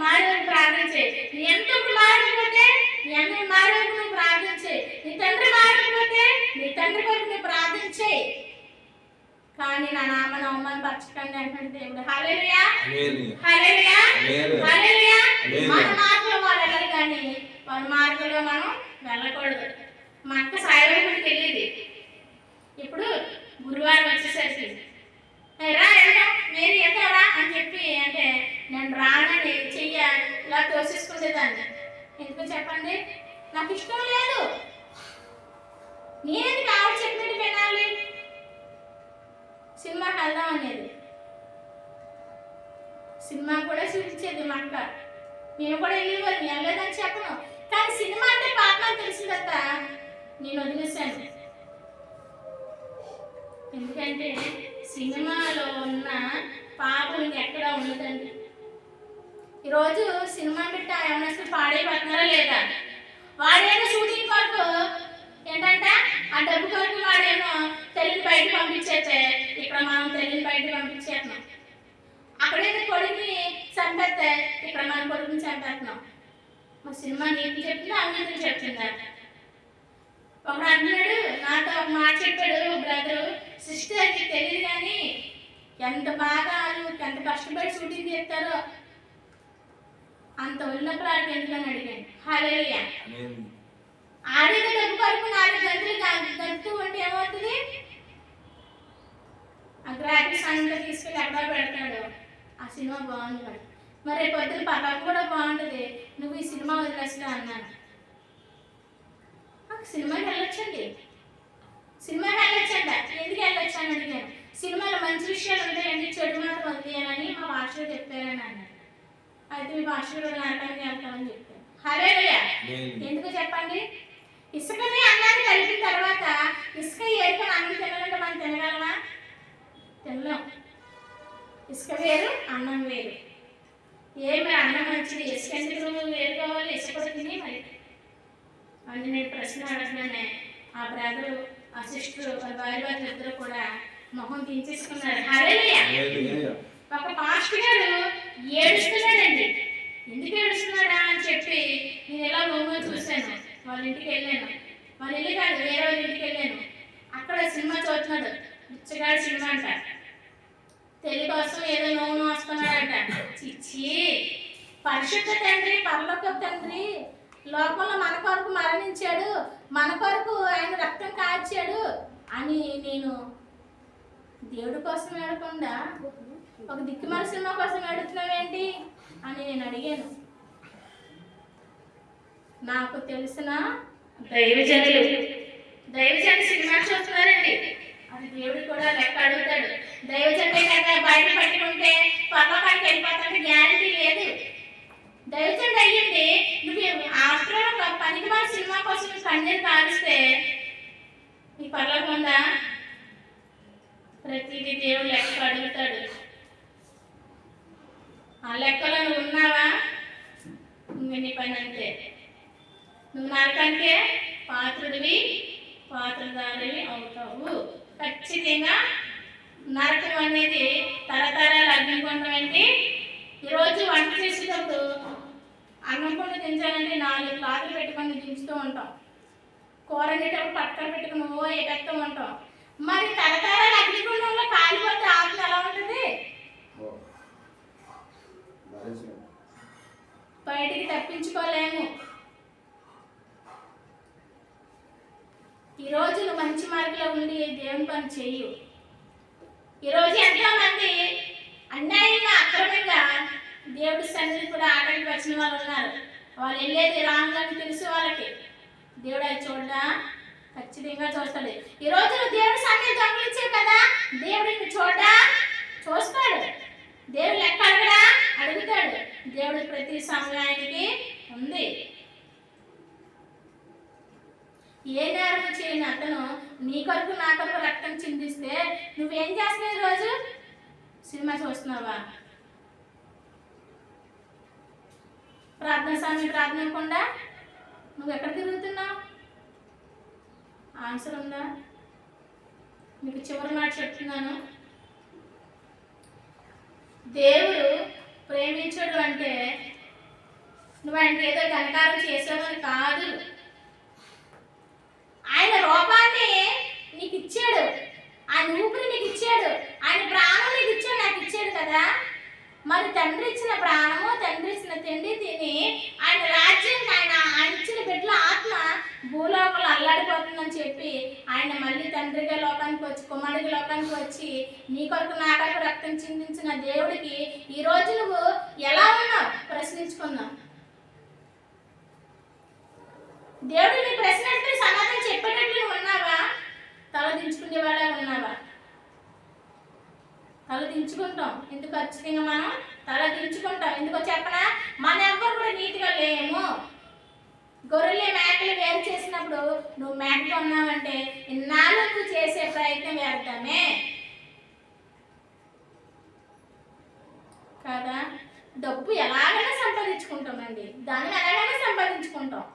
మారే ప్రార్థన చేయి, నీ ఎంతకు మారకపోతే నీ అన్నయ్య మారే నువ్వు ప్రార్థన చేయి, నీ తండ్రి మారకపోతే నీ తండ్రి కొరకు నువ్వు ప్రార్థన చేయి, కానీ నా నామను అవమానపరచకండి అంటున్నాడు దేవుడు. హల్లెలూయా హల్లెలూయా హల్లెలూయా. మన మార్గంలో వాళ్ళు వెళ్ళాలి కానీ వాళ్ళ మార్గంలో మనం వెళ్ళకూడదు. మా అక్క సాయిబాబాకి వెళ్ళేది, ఇప్పుడు గురువారం వచ్చేసరికి రా వెళ్దాం మీరు వెళ్తారా అని చెప్పి అంటే నేను రానని చెయ్య ఇలా తోసేసుకునేదాన్ని. ఎందుకు చెప్పండి? నాకు ఇష్టం లేదు. నేనేది కావాలి చెప్పినట్టు వినాలి. సినిమాకి వెళ్దాం అనేది, సినిమా కూడా చూపించేది మా అక్క, మేము కూడా వెళ్ళేవారు, వెళ్ళలేదని చెప్పను, కానీ సినిమా అంటే పాపం తెలిసిన తర్వాత నేను వదిలేశాను. ఎందుకంటే సినిమాలో ఉన్న పాపం ఎక్కడా ఉండదండి. ఈరోజు సినిమా బిడ్డ ఏమైనా అసలు పాడైపోతున్నారా లేదా? వాడేమో షూటింగ్ కొరకు ఏంటంటే ఆ డబ్బు కొరకు వాడేమో తల్లిని బయట పంపించేస్తే ఇక్కడ మనం తల్లిని బయట పంపించేస్తున్నాం. అక్కడైతే కొడుకుని చంపేస్తే ఇక్కడ మన కొడుకుని చంపేస్తున్నాం. మా సినిమా నీకు చెప్తుందా అవినీతిని చెప్తుందా? ఒకడు అంటున్నాడు, నాతో ఒక మాట చెప్పాడు, బ్రదరు సిస్టర్ నీకు తెలియదు కానీ ఎంత బాగా ఎంత కష్టపడి షూటింగ్ చేస్తారో అంత ఉన్నప్పుడు ఆడికి ఎందుకని అడిగాను. హల్లెలూయా. ఆడేదో డబ్బు కొరకు 4 గంటలు గంటూ ఉంటే ఏమవుతుంది? ఆ గ్రాఫిక్స్ అంతా తీసుకెళ్ళి ఎక్కడ పెడతాడు. ఆ సినిమా బాగుంది, మరి పొద్దున పక్కకు కూడా బాగుంటుంది, నువ్వు ఈ సినిమా వదిలేస్తా అన్నాను. సినిమాకి వెళ్ళొచ్చండి, సినిమాకి వెళ్ళొచ్చంట. ఎందుకు వెళ్ళొచ్చు అని అడిగాను. సినిమాలో మంచి విషయాలు ఉంటాయండి, చెడు మాత్రం వదిలేయాలని మా భాషలో చెప్పారని అన్నాడు. అయితే మీ భాషలో నరకానికి వెళ్తామని చెప్పాను. హల్లెలూయా. ఎందుకు చెప్పండి? ఇసుకని అన్నాన్ని కలిపిన తర్వాత ఇసుక ఏరుకొని అన్నం తినాలంటే మనం తినగలమా? తినలేం. ఇసుక వేరు, అన్నం వేరు. ఏమి అన్నం మంచిది, ఇసుక ఎందుకు వేరుకోవాలి? ఇసుక తిని మరి అని నేను ప్రశ్న అడగగానే ఆ బ్రదరు, ఆ సిస్టర్, వాళ్ళ భార్య ఇద్దరు కూడా మొహం తీసేసుకున్నారు. హల్లెలూయా. ఒక పాస్టర్ గారు ఏడుస్తున్నాడండి. ఎందుకు ఏడుస్తున్నాడా అని చెప్పి నేను ఎలా మొహం చూశాను. వాళ్ళ ఇంటికి వెళ్ళాను, వాళ్ళ ఇల్లు కాదు వేరే వాళ్ళ ఇంటికి వెళ్ళాను. అక్కడ సినిమా చూస్తున్నాడు, బిచ్చగాడి సినిమా అంట. తెలి కోసం ఏదో నోను వస్తున్నాడంట. చిచ్చి, పరిశుద్ధ తండ్రి, పరలోక తండ్రి లోకంలో మన కొరకు మరణించాడు, మన కొరకు ఆయన రక్తం కార్చాడు అని నేను దేవుడి కోసం ఏడకుండా ఒక దిక్కుమాల సినిమా కోసం ఏడుతున్నావేంటి అని నేను అడిగాను. నాకు తెలిసిన దైవజనులు సినిమా చూస్తున్నారండి, అది దేవుడు కూడా లెక్క అడుగుతాడు. దైవజనుడే కదా బయట పట్టుకుంటే పర్లోకానికి వెళ్ళిపోతానికి గ్యారంటీ లేదు. దైవజనుడు అయ్యింది నువ్వు ఆఫ్టర్ ఒక పనికి మన సినిమా కోసం కన్నీరు కారిస్తే నీ పర్లోకం ఉందా? ప్రతిదీ దేవుడు లెక్క అడుగుతాడు. ఆ లెక్కలో నువ్వు ఉన్నావా? ఇంక నీ పని అంతే. నువ్వు నరకానికే పాత్రదారివి అవుతావు. ఖచ్చితంగా నరకం అనేది తరతరాలు అగ్నిగుండం ఏంటి. ఈరోజు వంట చేసేటప్పుడు అన్నం పండు దించాలంటే 4 క్లాతులు పెట్టుకొని దించుతూ ఉంటాం. కూర వండేటప్పుడు పక్కన పెట్టుకుని పెడుతూ ఉంటాం. మరి తరతరాలు అగ్నిగుండంలో కాలిపోతే ఆత్మ ఎలా ఉంటుంది? బయటికి తప్పించుకోలేము. ఈరోజు నువ్వు మంచి మార్గంలో ఉండి దేవుని పని చెయ్యు. ఈరోజు ఎంతో మంది అన్యాయంగా అక్రమంగా దేవుడి సన్నిధి కూడా ఆటకి వచ్చిన వాళ్ళు ఉన్నారు. వాళ్ళు వెళ్ళేది రాంగ్ అని తెలుసు వాళ్ళకి. దేవుడు అది చూడడా? ఖచ్చితంగా చూస్తాడు. ఈరోజు నువ్వు దేవుడి సన్నిధి దొంగిలించావు కదా, దేవుడిని చూడడా? చూస్తాడు. దేవుడు లెక్క అడగడా? అడుగుతాడు. దేవుడు ప్రతి సమయానికి ఉంది. ఏ నేరం చేయని అతను నీ కొరకు నా కొరకు రక్తం చిందిస్తే నువ్వేం చేస్తున్నావు? ఈరోజు సినిమా చూస్తున్నావా? ప్రార్థన సమయం ప్రార్థనకుండా నువ్వు ఎక్కడ తిరుగుతున్నావు? ఆన్సర్ ఉందా? మీకు చివరి మాట చెప్తున్నాను. దేవుడు ప్రేమించడు అంటే నువ్వు ఆయనకి ఏదో ఘనకారం చేసావని కాదు. ఆయన రూపాన్ని నీకు ఇచ్చాడు, ఆయన ఊపిరి నీకు ఇచ్చాడు, ఆయన ప్రాణం నీకు ఇచ్చాడు, నాకు ఇచ్చాడు కదా. మరి తండ్రి ఇచ్చిన ప్రాణము, తండ్రి ఇచ్చిన తిండి తిని ఆయన రాజ్యానికి ఆయన ఇచ్చిన బిడ్డల ఆత్మ భూలోకంలో అల్లాడిపోతుందని చెప్పి ఆయన మళ్ళీ తండ్రిగా లోకానికి వచ్చి, కుమారుడిగా లోకానికి వచ్చి నీ కొరకు నా కొరకు రక్తం చిందించిన దేవుడికి ఈరోజు నువ్వు ఎలా ఉన్నావు ప్రశ్నించుకున్నావు. దేవుడు నీ ప్రశ్నలకు సమాధానం చెప్పేటట్లు నువ్వు ఉన్నావా? తల దించుకునే వాళ్ళ ఉన్నావా? తల దించుకుంటాం. ఎందుకు? ఖచ్చితంగా మనం తల దించుకుంటాం. ఎందుకో చెప్పనా? మన ఎవ్వరు కూడా నీతిగా లేము. గొర్రెలు మేకలు వేరు చేసినప్పుడు నువ్వు మేకగా ఉన్నావంటే ఇన్నాళ్ళు నువ్వు చేసే ప్రయత్నం వ్యర్థమే కదా. డబ్బు ఎలాగైనా సంపాదించుకుంటామండి, దాన్ని ఎలాగైనా సంపాదించుకుంటాం.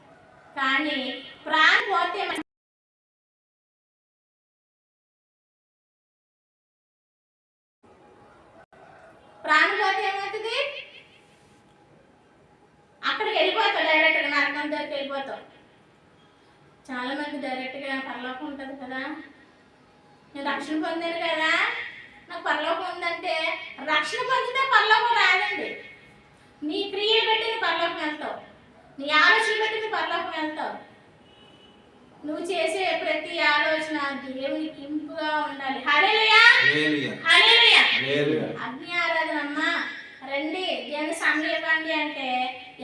కానీ ప్రాణం పోతే ఏమవుతుంది? అక్కడికి వెళ్ళిపోతావు, డైరెక్ట్గా నరకం దగ్గరికి వెళ్ళిపోతావు. చాలా మంది డైరెక్ట్గా పరలోకం ఉంటుంది కదా, నేను రక్షణ పొందాను కదా, నాకు పరలోకం ఉందంటే రక్షణ పొందితే పరలోకం రాదండి. నీ క్రియలు బట్టి నువ్వు పరలోకం వెళ్తావు, నీ ఆలోచన బట్టి నువ్వు పరలోకం వెళ్తావు. నువ్వు చేసే ప్రతి ఆలోచన దేవునికి ఇంపుగా ఉండాలి. హల్లెలూయా, హల్లెలూయా. అగ్ని ఆరాధన అమ్మా రండి, దేవుని సమీపండి అంటే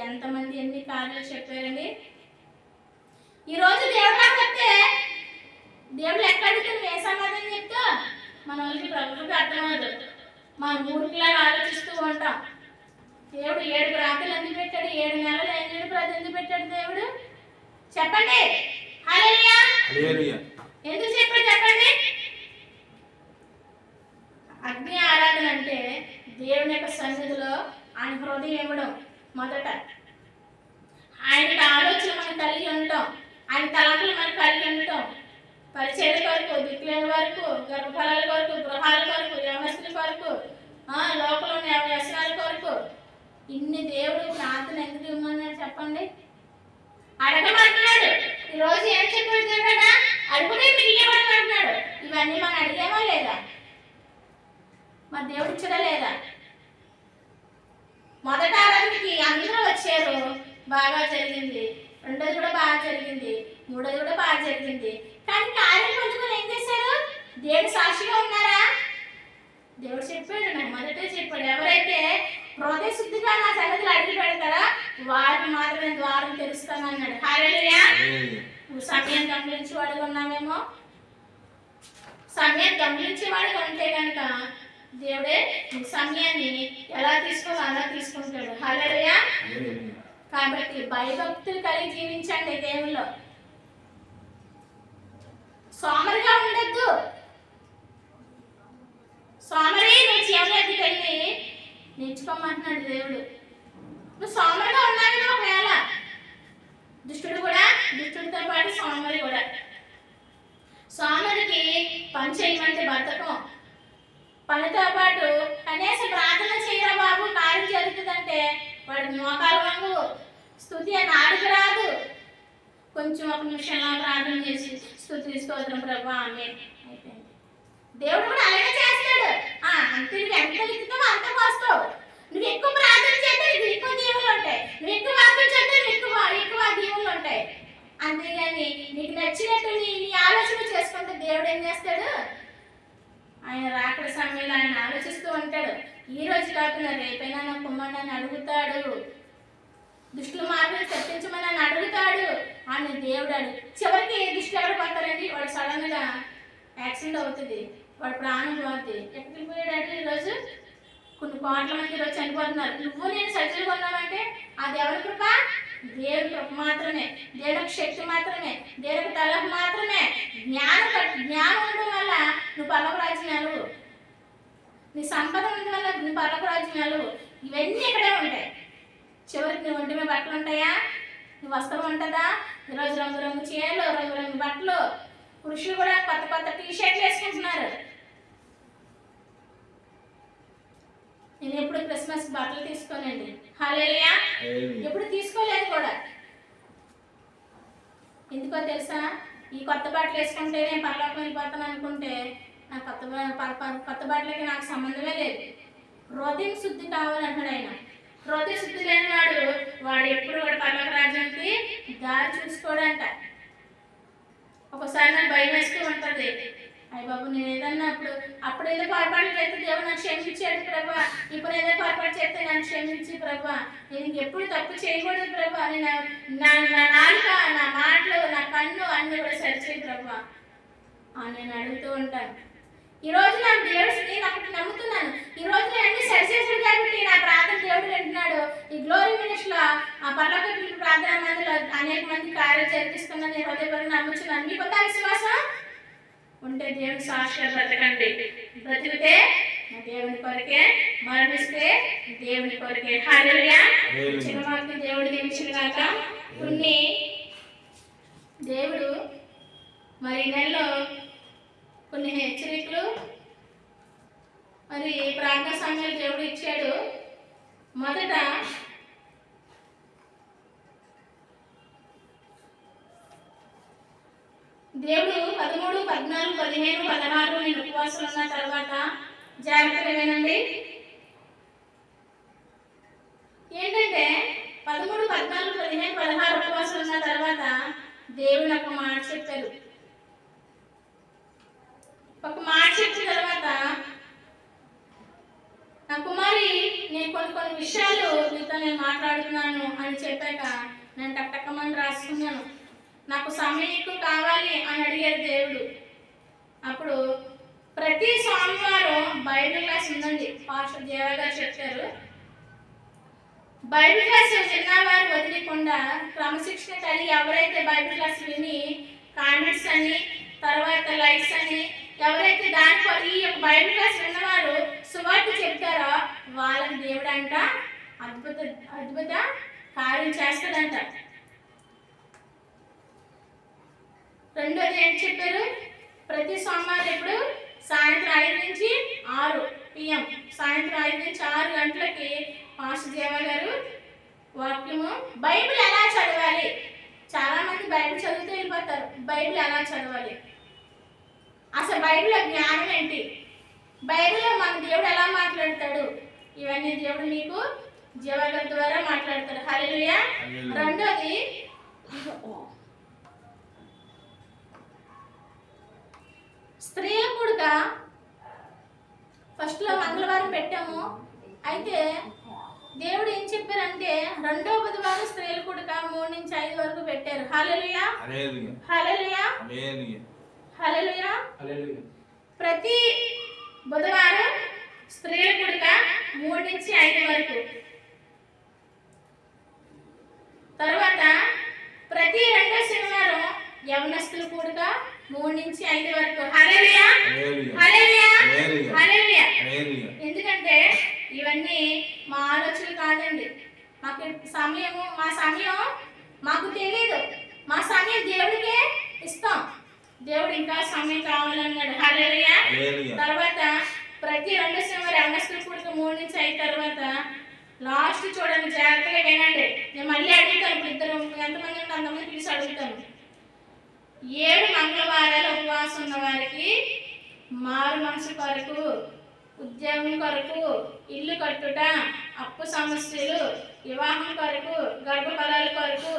ఎంతమంది ఎన్ని కార్యాలు చెప్పారండి. ఈరోజు దేవుడు నాకు వస్తే దేవుడు ఎక్కడికి నువ్వు ఏ సమాధానం చెప్తా? మన వాళ్ళకి ప్రభుత్వం అర్థమవుతుంది. మన ఊరికిలాగా ఆలోచిస్తూ ఉంటాం. దేవుడు 7 రాత్రులు ఎందుకు పెట్టాడు? 7 నెలలు 8 ప్రజలు ఎందుకు పెట్టాడు దేవుడు? చెప్పండి. హల్లెలూయా, హల్లెలూయా. ఎందుకు చెప్పాడు చెప్పండి? అగ్ని ఆరాధన అంటే దేవుని యొక్క సన్నిధిలో ఆయన హృదయం ఇవ్వడం. మొదట ఆయనకి ఆలోచన మనం కలిగి ఉండటం, ఆయన తలంపులు మనం కలిగి ఉండటం. పరిచయాల కొరకు, దిక్కులేని వరకు, గర్భఫలాల కొరకు, గృహాల కొరకు, యవనస్తుల కొరకు, లోకంలో వ్యసనాల కొరకు ఇన్ని దేవుడు ప్రార్థన ఎందుకు ఇవ్వమన్నాడు చెప్పండి? అడగమంటున్నాడు. ఈరోజు ఏం చెప్పాడు కదా? అడుగునే మీకు ఇవ్వబడును అంటున్నాడు. ఇవన్నీ మనం అడిగామా లేదా? మరి దేవుడు ఇచ్చడా లేదా? మొదట ఆరాధనకి అందరూ వచ్చారు, బాగా జరిగింది. రెండోది కూడా బాగా జరిగింది. మూడోది కూడా బాగా జరిగింది. కానీ కార్యం పొందుకొని ఏం చేశారు? దేవుడు సాక్షిగా ఉన్నారా? దేవుడు చెప్పాడు, నాకు మొదటే చెప్పాడు, ఎవరైతే హృదయ శుద్ధిగా నా సంగతులు అడిగి పెడతారా వారికి మాత్రమే ద్వారం తెలుస్తాను అన్నాడు. హల్లెలూయా. నువ్వు సమయం గమనించి వాడిగా ఉన్నామేమో. సమయం గమనించే వాడిగా ఉంటే కనుక దేవుడే సమయాన్ని ఎలా తీసుకోవాలో అలా తీసుకుంటాడు. హల్లెలూయా. కాబట్టి భయభక్తులు కలిగి జీవించండి దేవుల్లో. సోమరిగా ఉండద్దు. సోమరి నువ్వు చేయలేదుకి వెళ్ళి నేర్చుకోమంటున్నాడు దేవుడు. నువ్వు సోమరిగా ఉన్నావు ఒకవేళ, దుష్టుడితో పాటు సోమరి కూడా. సోమరికి పని చేయమంటే బద్ధకం, పనితో పాటు కనీసం ప్రార్థన చేయరా బాబు కార్యం జరుగుతుందంటే వాడి మోకాలు వంగు, స్తుతి అని ఆడికి రాదు. కొంచెం ఒక నిమిషంలో ప్రార్థన చేసి స్తుతి స్తోత్రం ప్రభా ఆమేన్ అయిపోయింది. దేవుడు కూడా అలాగే చేస్తాడు. అంతే, నువ్వు ఎంత వెతుకుతావో అంత పోస్తావు. నువ్వు ఎక్కువ ప్రార్థన చేస్తే నీకు ఎక్కువ దీవులు ఉంటాయి, నువ్వు ఎక్కువ వాక్యం చేస్తే ఎక్కువ దీవులు ఉంటాయి. అంతేగాని నీకు నచ్చినట్టు నీ ఆలోచన చేసుకుంటే దేవుడు ఏం చేస్తాడు? ఆయన రాకడ సమయంలో ఆయన ఆలోచిస్తూ ఉంటాడు. ఈ రోజు కాకుండా రేపైనా నా కుమారుని అడుగుతాడు, దుష్టుల మార్గం తప్పించమని అని అడుగుతాడు అని దేవుడు. చివరికి దుష్టులు ఎవరు పడతారండి? వాడు సడన్ గా యాక్సిడెంట్ అవుతుంది, వాడు ప్రాణం పోతుంది. ఎక్కడికి పోయాడు? ఈరోజు కొన్ని కోట్ల మంది ఈరోజు చనిపోతున్నారు. నువ్వు నేను సజ్జలు కొన్నామంటే అది ఎవరి కృప? దేవుడి కృప మాత్రమే, దేవుడికి శక్తి మాత్రమే, దేవుడికి తలపు మాత్రమే. జ్ఞానం ఉండడం వల్ల నువ్వు పరలోక రాజ్యాలు, నీ సంపద ఉండడం వల్ల నువ్వు పరలోక రాజ్యాలు, ఇవన్నీ ఇక్కడే ఉంటాయి. చివరికి నీ ఒంటి మీద బట్టలు ఉంటాయా? నీ వస్త్రం ఉంటుందా? ఈరోజు రంగురంగు చీరలు, రంగురంగు బట్టలు, పురుషులు కూడా కొత్త కొత్త టీషర్ట్లు వేసుకుంటున్నారు. నేను ఎప్పుడు క్రిస్మస్ బట్టలు తీసుకోనండి. హల్లెలూయా. ఎప్పుడు తీసుకోలేదు కూడా. ఎందుకో తెలుసా? ఈ కొత్త బట్టలు వేసుకుంటే నేను పరలోకం వెళ్ళిపోతాను అనుకుంటే నా కొత్త బట్టలకి నాకు సంబంధమే లేదు. హృదయం శుద్ధి కావాలంటాడు ఆయన. హృదయ శుద్ధి లేని వాడు ఎప్పుడు కూడా పరలోక రాజ్యానికి దారి చూసుకోడంట. ఒకసారి నాకు భయం వేస్తూ ఉంటుంది, అయ్య బాబు నేను ఏదన్నా అప్పుడు ఏదో పొరపాటు చేస్తే దేవుడు నాకు క్షమించాడు ప్రభా, ఇప్పుడు ఏదో పొరపాటు చేస్తే నన్ను క్షమించి ప్రభా, నేను ఎప్పుడు తప్పు చేయకూడదు ప్రభా అని నా నాలుక, నా మాటలు, నా కన్ను అన్ని కూడా సరిచేయి ప్రభా నేను అడుగుతూ ఉంటాను. ఈ రోజు నాకు దేవుడు, నేను ఒకటి నమ్ముతున్నాను, ఈ రోజు నేను అన్ని సరిచేసాడు కాబట్టి నా ప్రార్థన దేవుడు వింటున్నాడు. ఈ గ్లోరీ మినిస్ట్రీలో ఆ పరలోక ప్రార్థన మందిలో అనేక మంది కార్యాలు జరిగిస్తున్నాను. నేను హృదయపూర్వకంగా నమ్ముతున్నాను. మీకు ఉందా విశ్వాసం? ఉంటే దేవుని సాక్షిగా బ్రతకండి. బ్రతికితే దేవుని కొరకే, మరణిస్తే దేవుని కొరకే. హల్లెలూయా. చిన్న మాటలు దేవుడు దీవించుగాక. కొన్ని దేవుడు మరి నెలలో కొన్ని హెచ్చరికలు మరి ప్రార్థనా సమయాలు దేవుడు ఇచ్చాడు. మొదట దేవుడు 13, 14, 15, 16 నేను ఉపవాసం ఉన్న తర్వాత జాగ్రత్తగా వినండి. ఏంటంటే 13, 14, 15, 16 ఉపవాసం ఉన్న తర్వాత దేవుడు నాకు మాట చెప్పారు. ఒక మాట చెప్పిన తర్వాత నా కుమారి నేను కొన్ని విషయాలు మీతో నేను మాట్లాడుతున్నాను అని చెప్పాక నేను టక్కమని రాసుకున్నాను. నాకు సమయం ఎక్కువ కావాలి అని అడిగాడు దేవుడు. అప్పుడు ప్రతి సోమవారం బైబిల్ క్లాస్ ఉందండి. పాస్టర్ దేవా గారు చెప్తారు. బైబిల్ క్లాస్ విన్నవారు వదిలేకుండా క్రమశిక్షణ కలిగి ఎవరైతే బైబిల్ క్లాస్ విని కామెంట్స్ అని తర్వాత లైక్స్ అని ఎవరైతే దాని ఈ యొక్క బైబిల్ క్లాస్ విన్నవారు సువార్త చెప్తారో వాళ్ళకి దేవుడు అంట అద్భుత కార్యం చేస్తాడంట. రెండోది ఏంటి చెప్పారు? ప్రతి సోమవారం ఎప్పుడు సాయంత్రం 5 నుంచి 6 PM, సాయంత్రం 5 నుంచి 6 గంటలకి పాస్టర్ దేవా గారు వాక్యము. బైబిల్ ఎలా చదవాలి? చాలా మంది బైబిల్ చదువుతూ వెళ్ళిపోతారు. బైబిల్ ఎలా చదవాలి, అసలు బైబిల్లో జ్ఞానం ఏంటి, బైబిల్లో మన దేవుడు ఎలా మాట్లాడతాడు, ఇవన్నీ దేవుడు మీకు జీవగ్రంథం ద్వారా మాట్లాడతాడు. హల్లెలూయా. రెండోది స్త్రీల కూడక ఫస్ట్లో మంగళవారం పెట్టాము. అయితే దేవుడు ఏం చెప్పారంటే రెండో బుధవారం స్త్రీల కూడక 3 నుంచి 5 వరకు పెట్టారు. హల్లెలూయా హల్లెలూయా హల్లెలూయా. ప్రతి బుధవారం స్త్రీల కూడక 3 నుంచి 5 వరకు. తర్వాత ప్రతి రెండో శనివారం యవనస్తుల కూడక 3 నుంచి 5 వరకు. హల్లెలూయా హల్లెలూయా హల్లెలూయా. ఎందుకంటే ఇవన్నీ మా ఆలోచనలు కాదండి, మాకు మా సమయం మాకు తెలియదు, మా సమయం దేవుడికే ఇస్తాం. దేవుడు ఇంకా సమయం కావాలన్నాడు. హల్లెలూయా. తర్వాత ప్రతి రెండో శనివారం యవనస్తుల కూడక 3 నుంచి 5 తర్వాత లాస్ట్ చూడండి, జాగ్రత్తగా వినండి. నేను మళ్ళీ అడుగుతాను, ఇద్దరు ఎంతమంది ఉంటే అంతమంది పిలిచి అడుగుతాను. 7 మంగళవారాలు ఉపవాసం ఉన్న వారికి మారు మనసు కొరకు, ఉద్యోగం కొరకు, ఇల్లు కట్టుట, అప్పు సమస్యలు, వివాహం కొరకు, గర్భఫలాల కొరకు,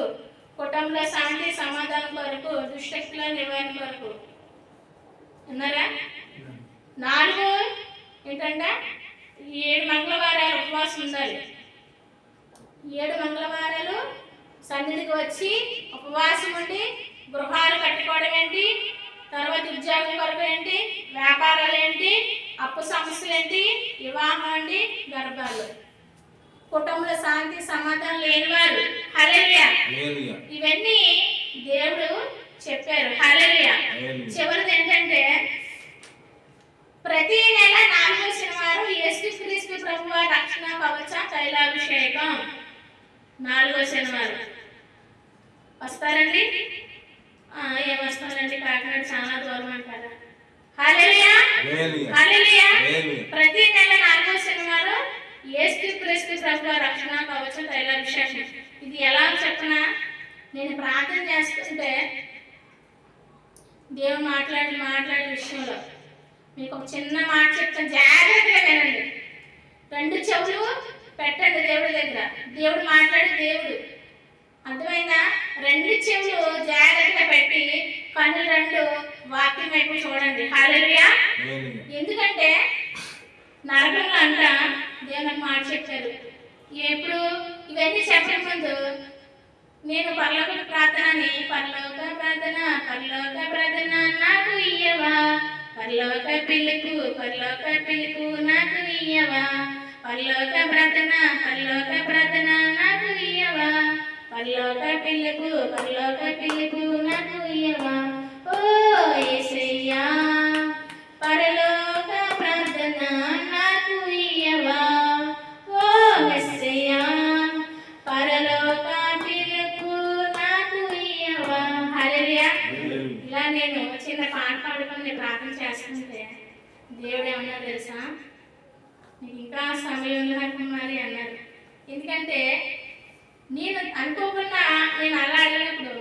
కుటుంబంలో శాంతి సమాధానం కొరకు, దుష్టశక్తుల నివారణ కొరకు. ఉన్నారా? 4 ఏంటంటే 7 మంగళవారాలు ఉపవాసం ఉండాలి. 7 మంగళవారాలు సన్నిధికి వచ్చి ఉపవాసం ఉండి గృహాలు కట్టుకోవడం ఏంటి, తర్వాత ఉద్యోగం కొరకు ఏంటి, వ్యాపారాలు ఏంటి, అప్పు సమస్యలు ఏంటి, వివాహం అండి, గర్భాలు, కుటుంబంలో శాంతి సమాధానం లేని వారు. హల్లెలూయా. ఇవన్నీ దేవుడు చెప్పారు. హల్లెలూయా. చివరిది ఏంటంటే ప్రతి నెల 4వ శనివారం యేసుక్రీస్తు ప్రభువారి రక్షణ కవచ తైలాభిషేకం. 4వ శనివారం వస్తారండి? ఏమొస్తారండి? కాకినాడ చాలా దూరం అంటారా? హల్లెలూయా హల్లెలూయా. ప్రతి నెల 4వ శనివారం యేసుక్రీస్తు ప్రభువారి రక్షణ కవచ తైలాభిషేకం. ఇది ఎలా చెప్పనా, నేను ప్రార్థన చేస్తుంటే దేవుడు మాట్లాడే విషయంలో మీకు ఒక చిన్న మాట చెప్తాను, జాగ్రత్తగా వినండి. 2 చెవులు పెట్టండి దేవుడి దగ్గర, దేవుడు మాట్లాడే దేవుడు. అర్థమైందా? 2 చెవులు జాగ్రత్తగా పెట్టి కళ్ళు 2 వాక్యం వైపు చూడండి. హల్లెలూయా. ఎందుకంటే నరకంలో అంట దేవునికి మాట చెప్పారు. ఎప్పుడు ఇవన్నీ చెప్పే ముందు నేను పరలోక ప్రార్థన నాకు ఇయ్యవా, పరలోక పిలుపు నాకు ఇయ్యవా, పరలోక ప్రార్థన నాకు ఇయ్యవా, పరలోక పిలుపు నాకు ఇయ్యవా. ఓ యేసయ్యా పరలోక ప్రార్థన నాకు ఇయ్యవా, ఓ యేసయ్యా పరలోక పిలుపు నాకు ఇయ్యవా. హల్లెలూయా. ఇలా నేను చిన్న పాట పాడుకొని ప్రార్థన చేస్తుంటే దేవుడు ఏమన్నా తెలుసా, నీకు ఇంకా సమయం ఉన్నట్టున్నది అన్నారు. ఎందుకంటే నేను అనుకోకుండా నేను అలా అడిగినప్పుడు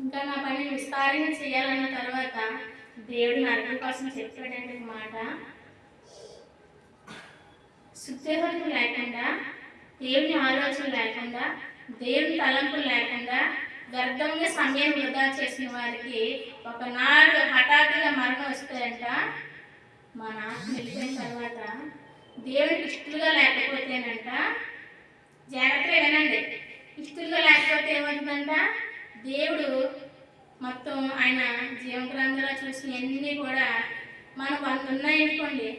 ఇంకా నా పని విస్తారంగా చేయాలన్న తర్వాత దేవుడు నా అర్థం కోసం చెప్పాడంటే మాట, శుద్ధహృదయం లేకుండా, దేవుని ఆలోచన లేకుండా, దేవుని తలంపులు లేకుండా వ్యర్థంగా సమయం వృధా చేసిన వారికి ఒకనాడు హఠాత్తుగా మరణం వస్తాయంట. మా నాన్న వెళ్ళిపోయిన తర్వాత దేవునికి ఇష్టలుగా లేకపోతేనంట, జాగ్రత్తగా వినండి, ఇష్టలుగా లేకపోతే ఏమవుతుందంట, దేవుడు మొత్తం ఆయన జీవగ్రంథంలో చూసిన అన్నీ కూడా మనం 100 ఉన్నాయనుకోండి,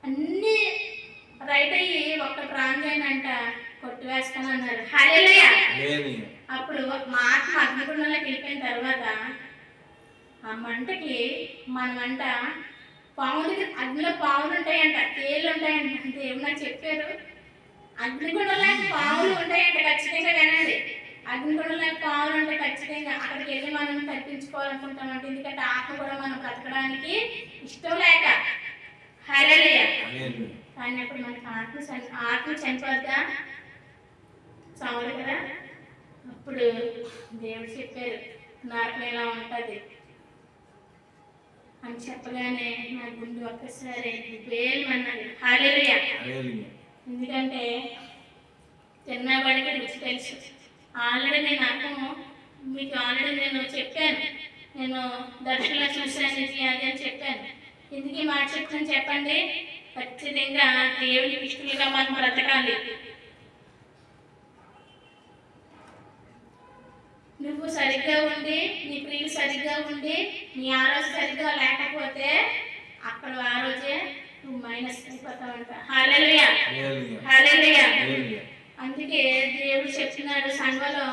అన్నీ రైట్ అయ్యి ఒక్క రాంగ్ అయినంట కొట్టివేస్తానన్నారు. హల్లెలూయా. అప్పుడు మా ఆత్మ అగ్నిగుండంలోకి వెళ్ళిపోయిన తర్వాత ఆ మంటకి మన మంట అగ్నిలో పావులు ఉంటాయంట, తేళ్ళు ఉంటాయంట. దేవుడు నాకు చెప్పారు, అగ్నిగుండంలో పావులు ఉంటాయంట. ఖచ్చితంగా వినండి, అగ్నిగుండంలో పావులు ఉంటాయి ఖచ్చితంగా. అక్కడికి వెళ్ళి మనం తప్పించుకోవాలనుకుంటామంట, ఎందుకంటే ఆత్మ కూడా మనం బ్రతకడానికి ఇష్టం లేక. హల్లెలూయా. కానీ అప్పుడు మనకి ఆత్మ చనిపోద్దా? చావదు కదా. అప్పుడు దేవుడు చెప్పారు, నాకు ఇలా ఉంటుంది అని చెప్పగానే నా గుండె ఒక్కసారి వేయమన్నది. హల్లెలూయా. ఎందుకంటే తిన్నవాడికి రుచి తెలుసు. ఆల్రెడీ నేను అర్థము మీకు ఆల్రెడీ నేను చెప్పాను, నేను దర్శనంలో చూశాను ఇది అది అని చెప్పాను. ఎందుకు ఈ మాట చెప్తాను చెప్పండి? ఖచ్చితంగా దేవునికి ఇష్టలుగా మనం బ్రతకాలి. నువ్వు సరిగ్గా ఉండి, నీ ప్రియులు సరిగ్గా ఉండి, నీ ఆరోజు సరిగ్గా లేకపోతే అక్కడ ఆ రోజే నువ్వు మైనస్ అయిపోతావంట. హల్లెలూయా. హల్లెలూయా. అందుకే దేవుడు చెప్తున్నాడు సంఘంలో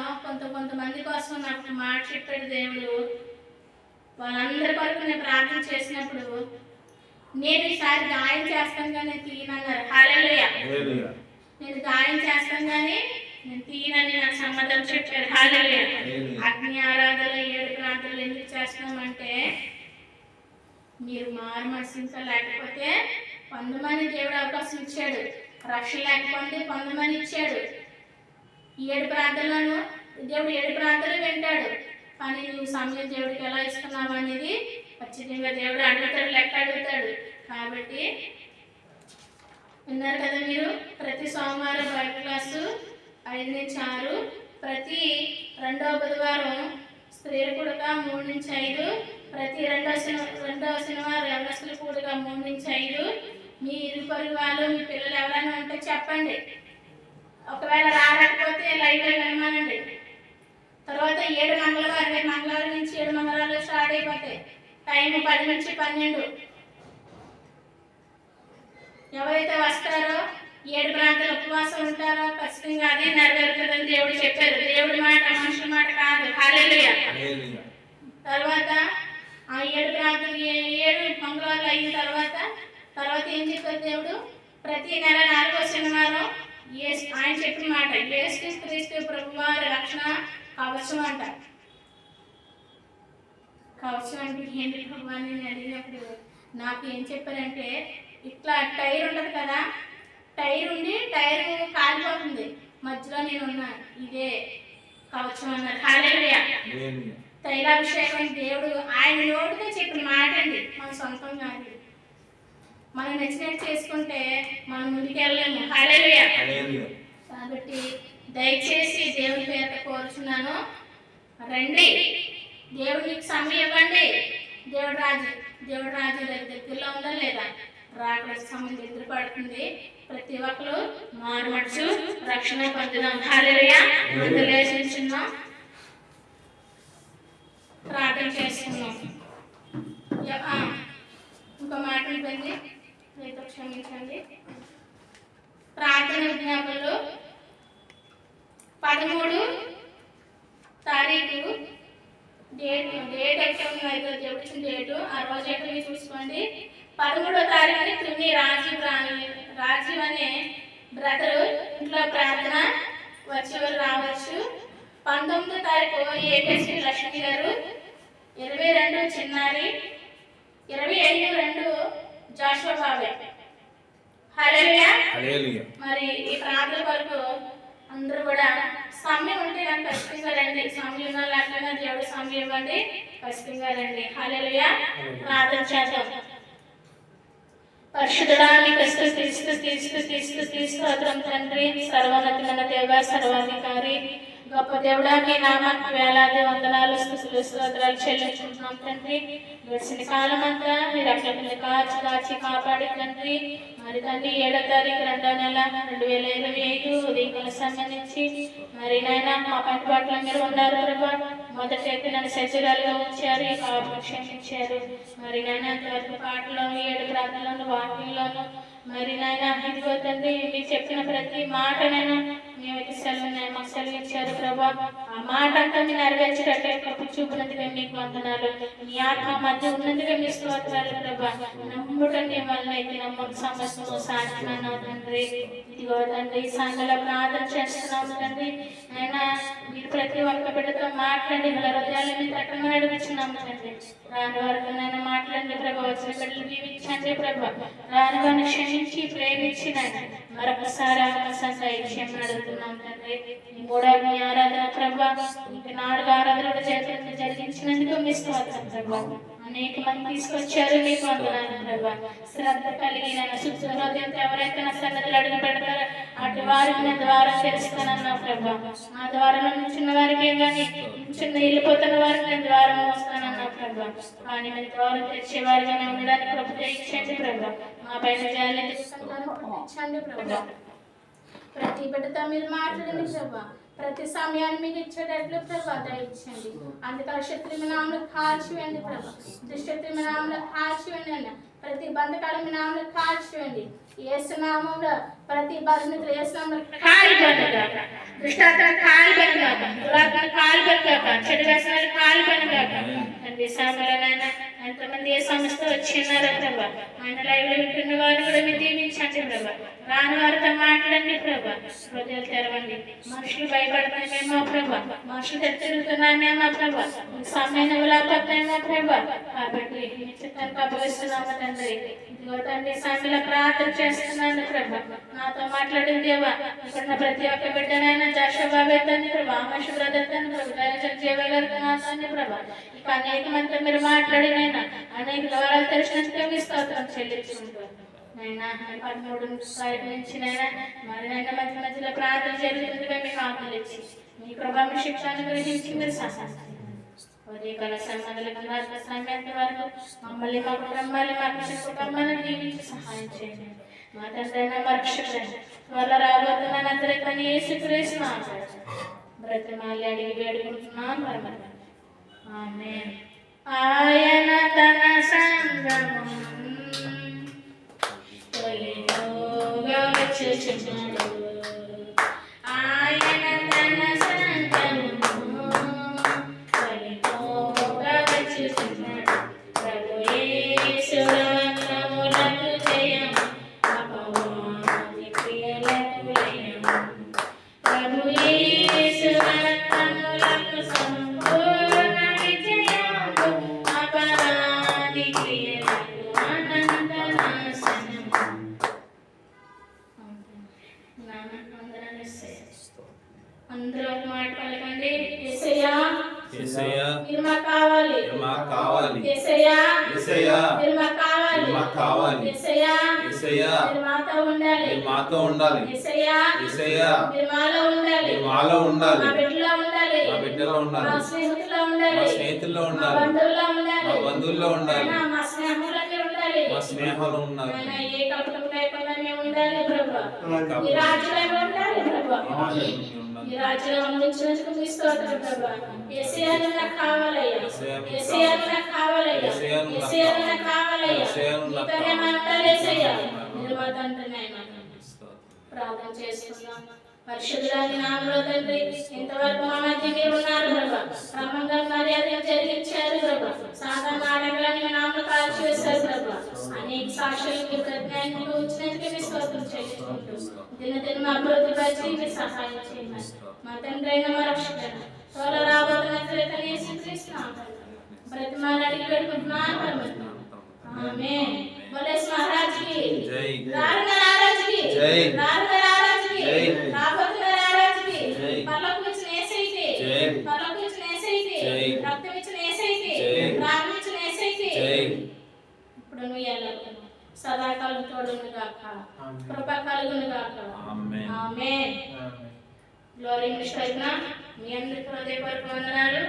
కొంతమంది కోసం నాకు మాట చెప్పాడు దేవుడు. వాళ్ళందరి కొరకు నేను ప్రార్థన చేసినప్పుడు నేను ఈసారి గాయం చేస్తాను కానీ నేను తీయనన్నారు. హల్లెలూయా. నేను గాయం చేస్తాను కానీ నేను తీయనని నాకు సమాధానం చెప్పారు. హల్లెలూయా. అగ్ని ఆరాధన 7 ప్రాంతాలు ఎందుకు చేస్తున్నామంటే మీరు మారు మనసుతో లేకపోతే 100 మంది దేవుడు అవకాశం ఇచ్చాడు. రక్షణ లేకపోతే 100 మంది ఇచ్చాడు. 7 ప్రాంతాలను దేవుడు 7 ప్రాంతాలు వింటాడు. కానీ నువ్వు సమయం దేవుడికి ఎలా ఇస్తున్నావు అనేది ఖచ్చితంగా దేవుడు అడుగుతాడు, లెక్క అడుగుతాడు. కాబట్టి విన్నారు కదా మీరు, ప్రతి సోమవారం బైబిల్ క్లాసు 5 నుంచి 6, ప్రతి 2వ బుధవారం స్త్రీల కూడక 3 నుంచి 5, ప్రతి 2వ శనివారం యవనస్తుల కూడక 3 నుంచి 5. మీ ఇరుపరుగు వాళ్ళు మీ పిల్లలు ఎవరైనా ఉంటే చెప్పండి. ఒకవేళ రాకపోతే లైవ్లో వినమానండి. తర్వాత 7 మంగళవారం నుంచి 7 మంగళవారాలు స్టార్ట్ అయిపోతాయి. టైం 10 నుంచి 12. ఎవరైతే వస్తారో 7 ప్రాంతాలు ఉపవాసం ఉంటారో ఖచ్చితంగా అదే నెరవేరుతుందని దేవుడు చెప్పారు. దేవుడి మాట మనుషుల మాట కాదు. హల్లెలూయా. తర్వాత ఆ 7 ప్రాంతాలు 7 మంగళవారాలు అయిన తర్వాత ఏం చెప్పారు దేవుడు? ప్రతి నెల 4వ శనివారం ఆయన చెప్పిన మాట యేసుక్రీస్తు ప్రభువారి రక్షణ కవచం అంట. కవచం అంటే ఏంటి ప్రభు అని నేను అడిగినప్పుడు నాకు ఏం చెప్పారంటే, ఇట్లా టైర్ ఉంటుంది కదా, టైర్ ఉండి టైర్ కాలిపోతుంది, మధ్యలో నేను ఉన్నాను, ఇదే కవచం అన్నారు. హల్లెలూయా. తైలాభిషేకం దేవుడు ఆయన నోటితో చెప్పిన మాట అండి, మన సొంతం కాదు. మనం నచ్చినట్టు చేసుకుంటే మనం ముందుకెళ్ళలేము. హల్లెలూయా. కాబట్టి దయచేసి దేవుని పేరు కోరుచున్నాను, రండి, దేవుడు మీకు సమయం ఇవ్వండి. దేవుడు రాజు దగ్గరలో ఉందా లేదా? రాకడ సమయం దగ్గర పడుతుంది. ప్రతి ఒక్కరు మారుమడుచు రక్షణ పొందుదాం. హల్లెలూయా. లేచిస్తున్నాం, ప్రార్థన చేస్తున్నాం. ఇంకో మాట ఇవ్వండి, మీతో క్షమించండి. ప్రార్థన విజ్ఞాపనలు 13 తారీఖు డేట్ ఎక్కడ ఉందో చెప్పించిన డేటు ఆ రోజు ఎక్కడ చూసుకోండి. 13వ తారీఖుని తుని రాజీవ్ అనే బ్రదరు ఇంట్లో ప్రార్థన వచ్చేవారు రావచ్చు. 19వ తారీఖు ఏపీసీ లక్ష్మి గారు, 22 చిన్నారి, 25-2 జాషువా బాబాయ్. హల్లెలూయా. మరి ఈ ప్రార్థన వరకు అందరూ కూడా సమయం ఉంటే నాకు ఖచ్చితంగా రండి. సమయం ఉన్న లేకపోయినా దేవుడు సమయం ఇవ్వండి, ఖచ్చితంగా రండి. హల్లెలూయా. ప్రార్థన చేద్దాం. పరిశుద్ధుడా నీకు స్తోత్రం తండ్రి, సర్వోన్నతమైన దేవ, సర్వాధికారి, గొప్ప దేవుడా, నీ నామానికి వేలాది వందనాలు స్తుతులు స్తోత్రాలు చెల్లించుకుంటున్నాం తండ్రి. గడిచిన కాలం అంతా మీరు అట్లా కాచి కాపాడి తండ్రి. మరి తండ్రి 7వ తారీఖు 2వ నెల 2025 ఉదయం సంబంధించి మరి నాయన మా పని పట్ల మీరు ఉన్నారు ప్రభా. మొదటైతే నన్ను సజ్జరాలుగా ఉంచారు, ఈ పాపను క్షమించారు. మరి నాయన అంతవరకు పాటలోను 7 ప్రాంతాలను వాక్యంలోను మరి నాయన ఇదిగో తండ్రి మీరు చెప్పిన ప్రతి మాటనైనా మేమైతే మాకు సెలవిచ్చారు ప్రభా. ఆ మాట అంతా మీరు నెరవేర్చేటట్లే కృప చూపినందుగా మీకు వందనాలు. మీ ఆత్మ మధ్య ఉన్నందుగా మీ స్తోత్రాలు ప్రభా. నమ్ముటండి వల్ల అయితే నమ్మకం సమస్తము సాధ్యమన్నావు తండ్రి. ఇదిగో తండ్రి ఈ సంఘంలో ప్రార్థన చేస్తున్నాము తండ్రి. అయినా మీరు ప్రతి ఒక్క బిడ్డతో మాట్లాడి హృదయాలు మీరు తక్కువ నడిపించున్నాము తండ్రి. రాని వరకు నన్ను మాట్లాడండి ప్రభా. వచ్చిన బిడ్డలు దీవించండి ప్రభా. రాని వారిని క్షమించి ప్రేమించిన మరొకసారి అవకాశం దయచేయమని వేడుకుంటున్నాం తండ్రి. ఈ మూడవ ఆరాధన ప్రభా ఇంకా 4 ఆరాధనలు జరిగించినందుకు మీ స్తోత్రం ప్రభా. అనేక మంది తీసుకొచ్చారు, మీకు వందనాలు ప్రభా. శ్రద్ధ కలిగిన శుద్ధ హృదయంతో ఎవరైతే నా సన్నద్ధులు అడుగు పెడతారో అటు వారికి నా ద్వారం తెరుస్తానన్నా ప్రభా. నా ద్వారంలో చిన్న వారికి కానీ చిన్న వెళ్ళిపోతున్న వారికి నేను ద్వారం వస్తానన్నా ప్రభా. కానీ మన ద్వారం తెచ్చేవారిగానే ఉండడానికి కృప ఇచ్చండి ప్రభా. మా పైన జాలి ఇచ్చండి ప్రభా. ప్రతి బిడ్డతో మీరు మాట్లాడండి ప్రభా. ప్రతి సమయాన్ని మీకు ఇచ్చేటట్లు ప్రభా దయచేయండి. అందుకే శత్రు నామలు కాల్చివేయండి ప్రభా. దుష్టత్రి నామలు కాల్చివేయండి అన్న. ప్రతి బంధకాలు మీ నామలు కాల్చివేయండి. యేసు నామములో ప్రతి బంధకులు యేసు నామములో కాలిపోనుగాక. దుష్టాత్మ కాలిపోనుగాక. దురాత్మ కాలిపోనుగాక. చెడు వ్యసనాలు కాలిపోనుగాక. తండ్రి సమయంలోనైనా ఎంతమంది ఏ సమస్యతో వచ్చినారో ప్రభా. ఆయన లైవ్లో వింటున్న వారు కూడా మీరు దీవించండి ప్రభా. రాని వారితో మాట్లాడండి ప్రభా. హృదయాలు తెరవండి. మనుషులు భయపడుతున్నామేమో ప్రభా. మనుషులు తిరుగుతున్నామేమో ప్రభా. సమయం లేకపోతేమో ప్రభా. కాబట్టి మీ చిత్తానికి అప్పగిస్తున్నాము తండ్రి. ఇదిగో తండ్రి సమయంలో ప్రార్థన చేస్తున్నాను ప్రభా. నాతో మాట్లాడిన దేవా. ఇక్కడ ప్రతి ఒక్క బిడ్డనైనా జాషబాబే తండ్రి ప్రభా. ఆమేష్ బ్రదర్ తండ్రి ప్రభా. జీవ గారికి నా తండ్రి ప్రభా. ఇక అనేక మందితో మీరు మాట్లాడినైనా అనేక ద్వారాలు తెరిచినందుకు మీ స్తోత్రం చెల్లించుకుంటాను. నైనా 13 సైడ్ నుంచి నైనా మరి నైనా మధ్య మధ్యలో ప్రార్థన జరుగుతుందిగా మీకు ఆజ్ఞలు ఇచ్చి మీ ప్రభావం శిక్షణ గ్రహించి మీరు సహాయం ఉదయకాల సంబంధాలకు సమయంత వరకు మమ్మల్ని మా కుటుంబాన్ని మా కుటుంబాన్ని జీవించి సహాయం చేయండి. మా తండ్రైనా మరక్షకుడైనా వల్ల రాబోతున్న అందరికీ యేసుక్రీస్తు నామమున బ్రతిమాలి అడిగి వేడుకుంటున్నాం పరమ. ఆమేన్. ఆయన తన సంగము తొలిలోగా వచ్చుచున్నాడు. ఆయన తన సంగము తొలిలోగా వచ్చుచున్నాడు. ప్రభు యేసు రక్తములకు జయము, అపవాది క్రియలకు లయము. ప్రభు యేసు రక్తములకు సంపూర్ణ విజయము, అపవాది క్రియలకు అనంత నాశనము. అందరూ ఒక మాట పలకండి. యేసయ్యా యేసయ్యా మీరు మాకు కావాలి. మాకు కావాలి. యేసయ్యా యేసయ్యా మీరు మాకు కావాలి. మాకు కావాలి. యేసయ్యా యేసయ్యా మీరు మాతో ఉండాలి. మీరు మాతో ఉండాలి. యేసయ్యా యేసయ్యా మీరు మాలో ఉండాలి. మీరు మాలో ఉండాలి. మా బిడ్డలో ఉండాలి. మా బిడ్డలో ఉండాలి. మా స్నేహితుల్లో ఉండాలి. మా స్నేహితుల్లో మా ఉండాలి. బంధువుల్లో ఉండాలి. మా బంధువుల్లో ఉండాలి. అయినా మా స్నేహంలో మీరు ఉండాలి. మా స్నేహాలు ఉండాలి. అయినా ఏ కపటం లేకుండా మేము ఉండాలి ప్రభా. ఈ రాజ్యంలో ఉండాలి ప్రభా. ఈ రాజ్యంలో ఉంచినందుకు మీ స్తోత్రం ప్రభా. యేసయ్యా నాకు కావాలయ్యా. యేసయ్యా నాకు కావాలయ్యా. యేసయ్యా నాకు కావాలయ్యా. నీతోనే మనం ఉండాలి యేసయ్యా. మీరు మా తండ్రి నాయనా. ప్రార్థన చేసుకుందాం. పరిశుద్ధులని నామములో తండ్రి ఇంతవరకు మా మధ్య మీరు ఉన్నారు ప్రభా. క్రమంగా మర్యాదలు జరిగించారు ప్రభా. సాధారణ ఆడంగానే మీ నామములు కాల్చివేశారు ప్రభా. అనేక సాక్షులకి ప్రజ్ఞానికి వచ్చినందుకు మీ స్తోత్రం చెల్లించుకుంటూ దినదిన మా అభివృద్ధి పరిచి మీరు సహాయం చేయండి. మా తండ్రి అయిన మా రక్షకుడైన త్వరలో రాబోతున్న యేసుక్రీస్తు నామమున బ్రతిమాలి అడిగి వేడుకుంటున్నాను పరమాత్మ. ఆమేన్. బోలేస్ మహారాజ్ కి జై. రారుణ రారాజ్ కి జై. రారుణ రారాజ్ కి జై. రాబోతున్న రారాజ్ కి జై. పరలోకం ఇచ్చిన యేసయ్యకి జై. పరలోకం ఇచ్చిన యేసయ్యకి జై. రక్తం ఇచ్చిన యేసయ్యకి జై. ప్రాణం ఇచ్చిన యేసయ్యకి జై. ఇప్పుడు నువ్వు ఎల్లప్పుడూ సదాకాలం తోడును గాక. ఆమేన్. కృప కలుగును గాక. ఆమేన్. ఆమేన్. ఆమేన్. గ్లోరీ మిస్టర్నా మీ అందరికీ హృదయపూర్వక వందనాలు.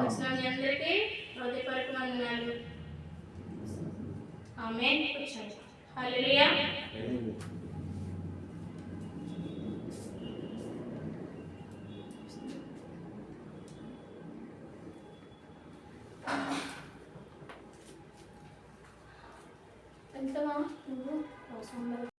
వచ్చిన మీ అందరికీ హృదయపూర్వక వందనాలు. ఆమేన్. హల్లెలూయా. ఎంతమా నువ్వు